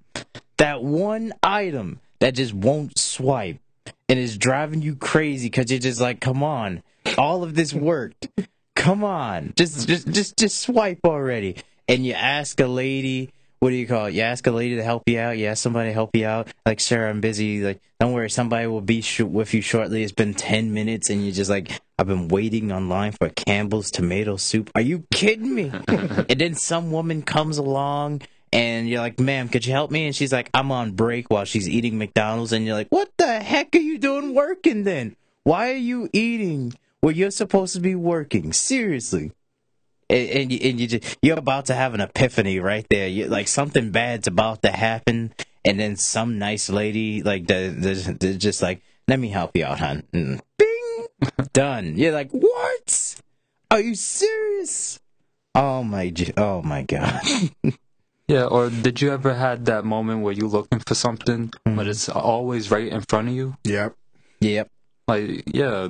That one item that just won't swipe. And it's driving you crazy because you're just like, come on. All of this worked. Come on. Just swipe already. And you ask a lady what do you call it? You ask a lady to help you out. You ask somebody to help you out. Like, sir, I'm busy. Like, don't worry, somebody will be with you shortly. It's been 10 minutes, and you're just like, I've been waiting online for Campbell's tomato soup. Are you kidding me? And then some woman comes along, and you're like, ma'am, could you help me? And she's like, I'm on break while she's eating McDonald's. And you're like, what the heck are you doing working then? Why are you eating where you're supposed to be working? Seriously. And you're about to have an epiphany right there. Like, something bad's about to happen. And then some nice lady, like, they're just like, let me help you out, hon. And bing! Done. You're like, what? Are you serious? Oh my God. Yeah, or did you ever had that moment where you're looking for something, but it's always right in front of you? Yep. Like, yeah,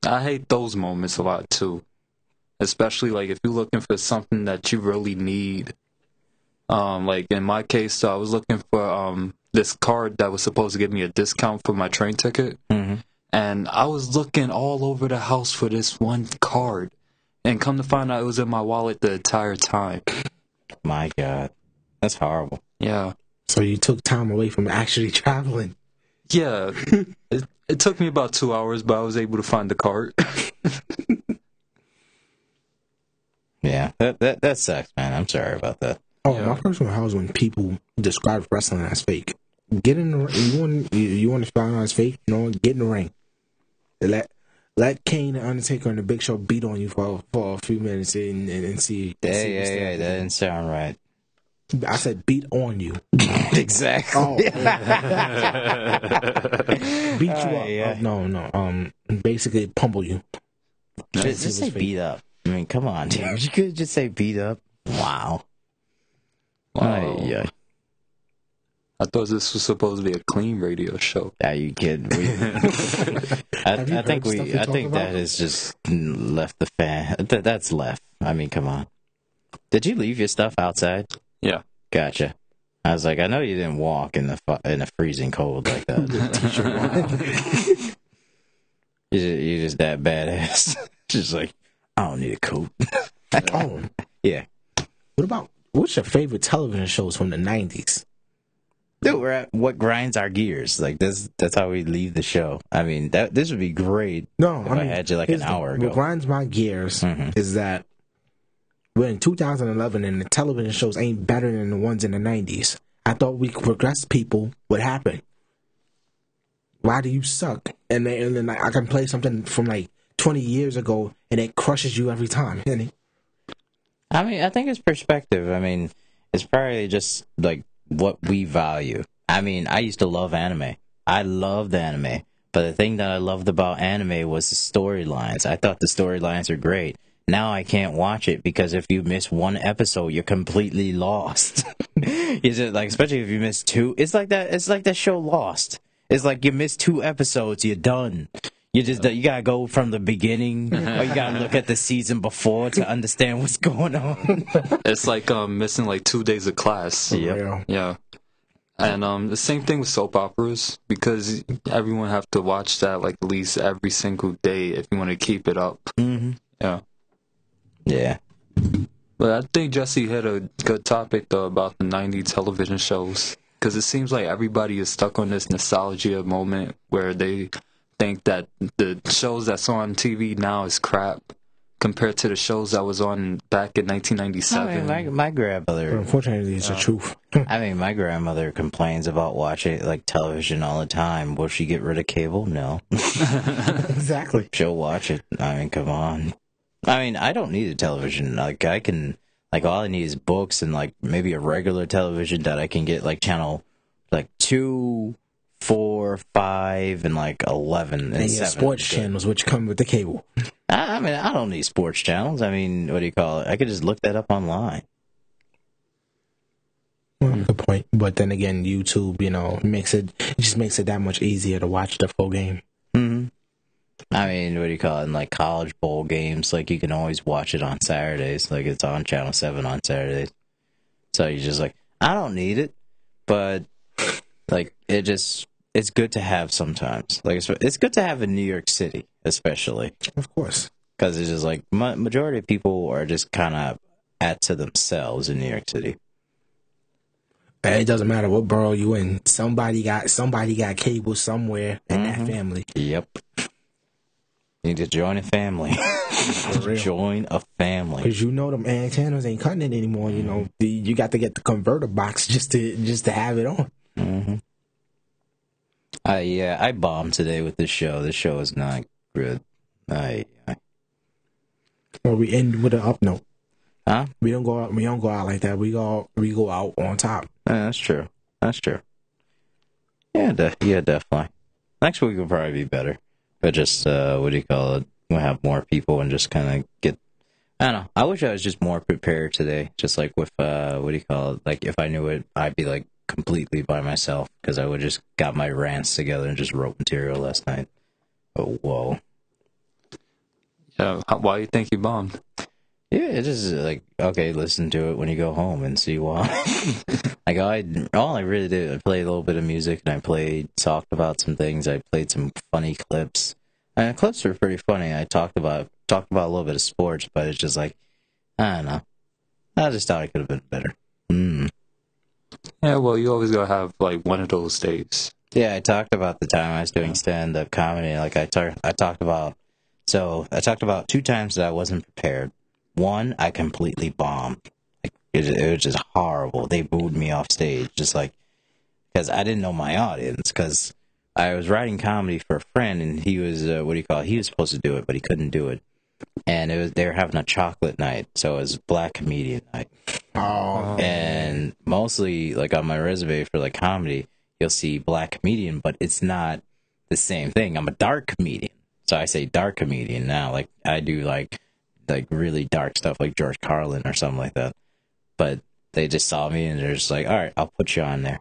I hate those moments a lot, too. Especially, like, if you're looking for something that you really need. Like, in my case, so I was looking for this card that was supposed to give me a discount for my train ticket. Mm-hmm. And I was looking all over the house for this one card. And come to find out it was in my wallet the entire time. My God. That's horrible. Yeah. So you took time away from actually traveling. Yeah. It took me about 2 hours, but I was able to find the card. Yeah, that sucks, man. I'm sorry about that. Oh, yeah. My personal house when people describe wrestling as fake. Get in the ring. You want to find out it's fake? You know, get in the ring. Let Kane, the Undertaker, and the Big Show beat on you for a few minutes and see. Yeah, that didn't sound right. I said beat on you. Exactly. Oh, beat you up. Yeah. No. Basically pummel you. Just say beat up. I mean, come on, dude. You could just say beat up. Wow. Yeah. I thought this was supposed to be a clean radio show. Are you kidding? I think that has just left the fan. That's left. I mean, come on. Did you leave your stuff outside? Yeah. Gotcha. I was like, I know you didn't walk in the freezing cold like that. You're just that badass. Just like, I don't need a coat. Oh. Yeah. What's your favorite television shows from the 90s? Dude, we're at what grinds our gears. Like, that's how we leave the show. I mean, this would be great if I had you like an hour ago. What grinds my gears is that we're in 2011 and the television shows ain't better than the ones in the 90s. I thought we progressed people would happen. Why do you suck? And then I can play something from like 20 years ago and it crushes you every time. I mean, I think it's perspective. I mean, it's probably just like what we value. I mean, I used to love anime. I loved anime. But the thing that I loved about anime was the storylines. I thought the storylines were great. Now I can't watch it because if you miss one episode, you're completely lost. Is it like, especially if you miss two? It's like that. It's like that show Lost. It's like you miss 2 episodes, you're done. You gotta go from the beginning, or you gotta look at the season before to understand what's going on. It's like missing like 2 days of class. Yep. Yeah. And the same thing with soap operas, because everyone have to watch that like at least every single day if you want to keep it up. Mm-hmm. Yeah. Yeah. But I think Jesse hit a good topic though about the 90s television shows, because it seems like everybody is stuck on this nostalgia moment where they think that the shows that's on TV now is crap compared to the shows that was on back in 1997. I mean, my grandmother... Unfortunately, it's the truth. I mean, my grandmother complains about watching like television all the time. Will she get rid of cable? No. Exactly. She'll watch it. I mean, come on. I mean, I don't need a television. Like, I can... Like, all I need is books and, like, maybe a regular television that I can get, like, channel, like, 2... 4, 5, and like 11 and 7. Sports channels, which come with the cable. I mean, I don't need sports channels. I mean, what do you call it? I could just look that up online. Well, good point. But then again, YouTube, just makes it that much easier to watch the full game. Mm-hmm. I mean, what do you call it? In like college bowl games, like you can always watch it on Saturdays. Like it's on Channel 7 on Saturdays. So you're just like, I don't need it, but like it's good to have sometimes. Like it's good to have in New York City, especially. Of course. Because it's just like, majority of people are just kind of to themselves in New York City. It doesn't matter what borough you in. Somebody got cable somewhere in that family. Yep. You need to join a family. Join a family. Because you know them antennas ain't cutting it anymore. You know, you got to get the converter box just to have it on. Mm-hmm. Yeah, I bombed today with this show. This show is not good. Well, we end with an up note. Huh? We don't go out like that. We go out on top. Yeah, that's true. Yeah, definitely. Next week will probably be better. But just what do you call it? We'll have more people and just kind of get. I don't know. I wish I was just more prepared today. Just like with what do you call it? Like if I knew it, I'd be like completely by myself because I would just got my rants together and just wrote material last night. But whoa. Yeah, why do you think you bombed? Yeah, it is like, okay, listen to it when you go home and see why. Like, all I really did, I played a little bit of music, and I talked about some things. I played some funny clips. And the clips were pretty funny. I talked about a little bit of sports, but it's just like, I don't know. I just thought it could have been better. Yeah, well, you always gotta have, like, one of those days. Yeah, I talked about the time I was doing stand-up comedy. Like, I talked about 2 times that I wasn't prepared. One, I completely bombed. Like, it was just horrible. They booed me off stage, just like, because I didn't know my audience, because I was writing comedy for a friend, and he was, he was supposed to do it, but he couldn't do it. And they were having a chocolate night, so it was Black Comedian Night. Oh. And mostly, like, on my resume for, like, comedy, you'll see Black Comedian, but it's not the same thing. I'm a dark comedian, so I say dark comedian now. Like, I do, like really dark stuff like George Carlin or something like that. But they just saw me and they're just like, all right, I'll put you on there.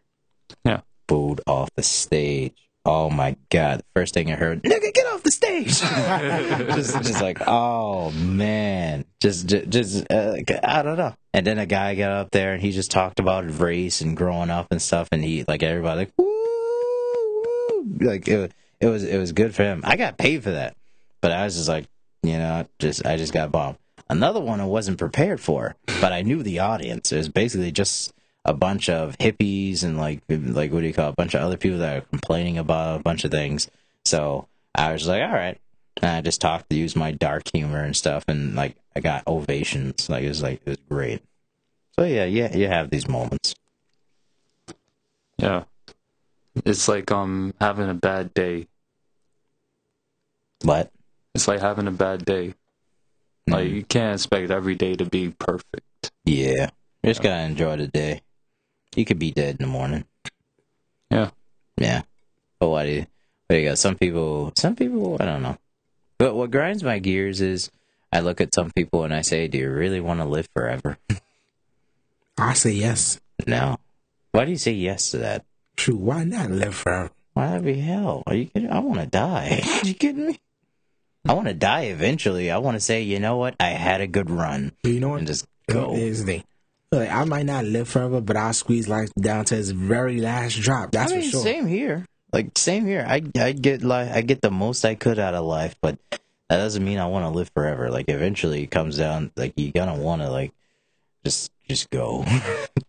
Yeah. Booed off the stage. Oh my God. First thing I heard, nigga, get off the stage. just like, oh man. Just I don't know. And then a guy got up there and he just talked about race and growing up and stuff. And he, like, everybody, like, woo, like, it was good for him. I got paid for that. But I was just like, you know, I just got bombed. Another one I wasn't prepared for, but I knew the audience. It was basically just a bunch of hippies and like what do you call it? A bunch of other people that are complaining about a bunch of things. So I was like, all right. And I just used my dark humor and stuff, and like I got ovations. It was great. So yeah, you have these moments. Yeah, it's like having a bad day. What? It's like having a bad day. Like, you can't expect every day to be perfect. Yeah. You just gotta enjoy the day. You could be dead in the morning. Yeah. Yeah. But what do you got? Some people, I don't know. But what grinds my gears is I look at some people and I say, do you really want to live forever? I say yes. No. Why do you say yes to that? True, why not live forever? Why that'd be hell? Are you kidding? I want to die. Are you kidding me? I want to die eventually. I want to say, you know what? I had a good run. You know what? And just go. Here's the thing. Like, I might not live forever, but I'll squeeze life down to its very last drop. That's for sure. Same here. Same here. I get the most I could out of life, but that doesn't mean I want to live forever. Like, eventually it comes down, like, you gotta want to, like, just go.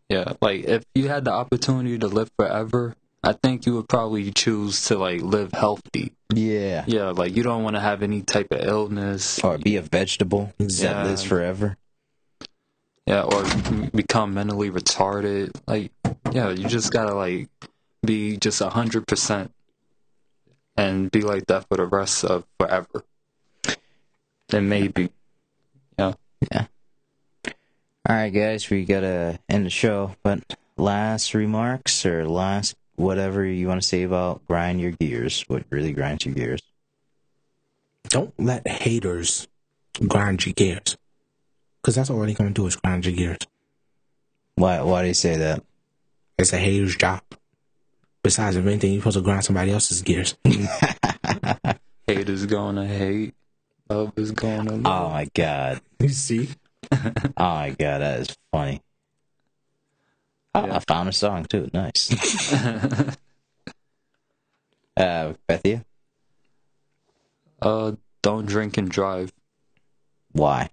Yeah, like, if you had the opportunity to live forever, I think you would probably choose to, like, live healthy. Yeah. Yeah, like, you don't want to have any type of illness. Or be a vegetable that lives forever. Yeah, or become mentally retarded. Like, yeah, you just gotta, like, be just 100% and be like that for the rest of forever. Then maybe. Yeah. Yeah. All right, guys, we gotta end the show, but last remarks or last whatever you want to say about grind your gears, what really grinds your gears? Don't let haters grind your gears. Because that's all they're going to do is grind your gears. Why do you say that? It's a hater's job. Besides, if anything, you're supposed to grind somebody else's gears. Haters gonna hate. Love is gonna love. Oh, my God. You see? Oh, my God, that is funny. Oh, yeah. I found a song, too. Nice. Bethia? Don't drink and drive. Why?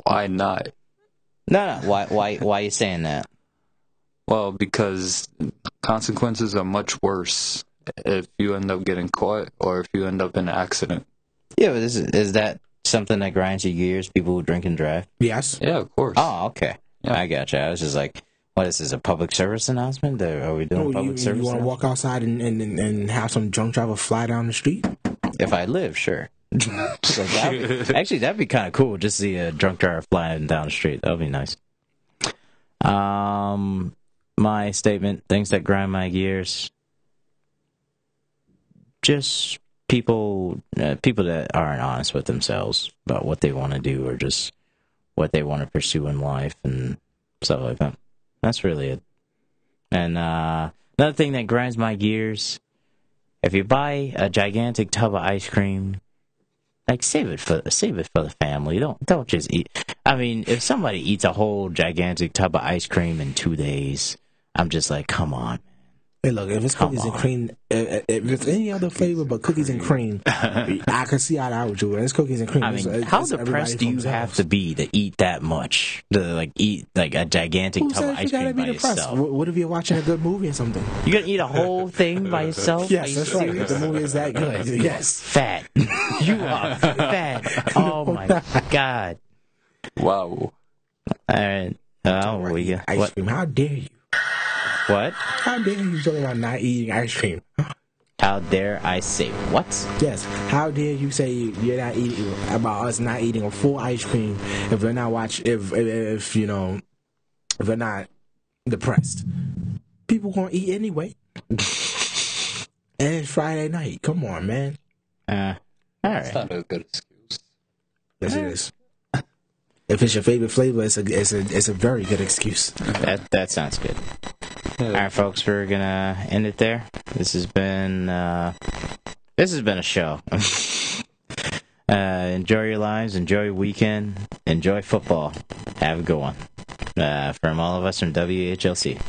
Why not? No. Why are you saying that? Well, because consequences are much worse if you end up getting caught or if you end up in an accident. Yeah, but is that something that grinds your gears, people who drink and drive? Yes. Yeah, of course. Oh, okay. Yeah. I gotcha. I was just like, what is this, a public service announcement? Are we doing public service? You want to walk outside and have some drunk driver fly down the street? If I live, sure. That'd be kind of cool. Just see a drunk driver flying down the street. That would be nice. My statement, things that grind my gears. Just people that aren't honest with themselves about what they want to do or just what they want to pursue in life and stuff like that. That's really it. And another thing that grinds my gears, if you buy a gigantic tub of ice cream, like save it for the family. Don't just eat. I mean, if somebody eats a whole gigantic tub of ice cream in 2 days, I'm just like, come on. Hey, look, if it's cookies and cream, if it's any other flavor but cookies and cream, I can see how that would do. It's cookies and cream. I mean, how depressed do you have to be to eat that much? To eat like a gigantic tub of ice cream by yourself? What if you're watching a good movie or something? You gonna eat a whole thing by yourself? Yes, that's right. The movie is that good. Yes. Fat. You are fat. Oh my God. Wow. All right. Ice cream. How dare you? What? How dare you talk about not eating ice cream? How dare I say what? Yes. How dare you say you're not eating about us not eating a full ice cream if we're not if you know if we're not depressed? People gonna eat anyway. And it's Friday night. Come on, man. All right. That's not a good excuse. Yes, it is. If it's your favorite flavor, it's a very good excuse. That sounds good. All right, folks, we're gonna end it there. This has been a show. Enjoy your lives, enjoy your weekend, enjoy football. Have a good one. From all of us from WHLC.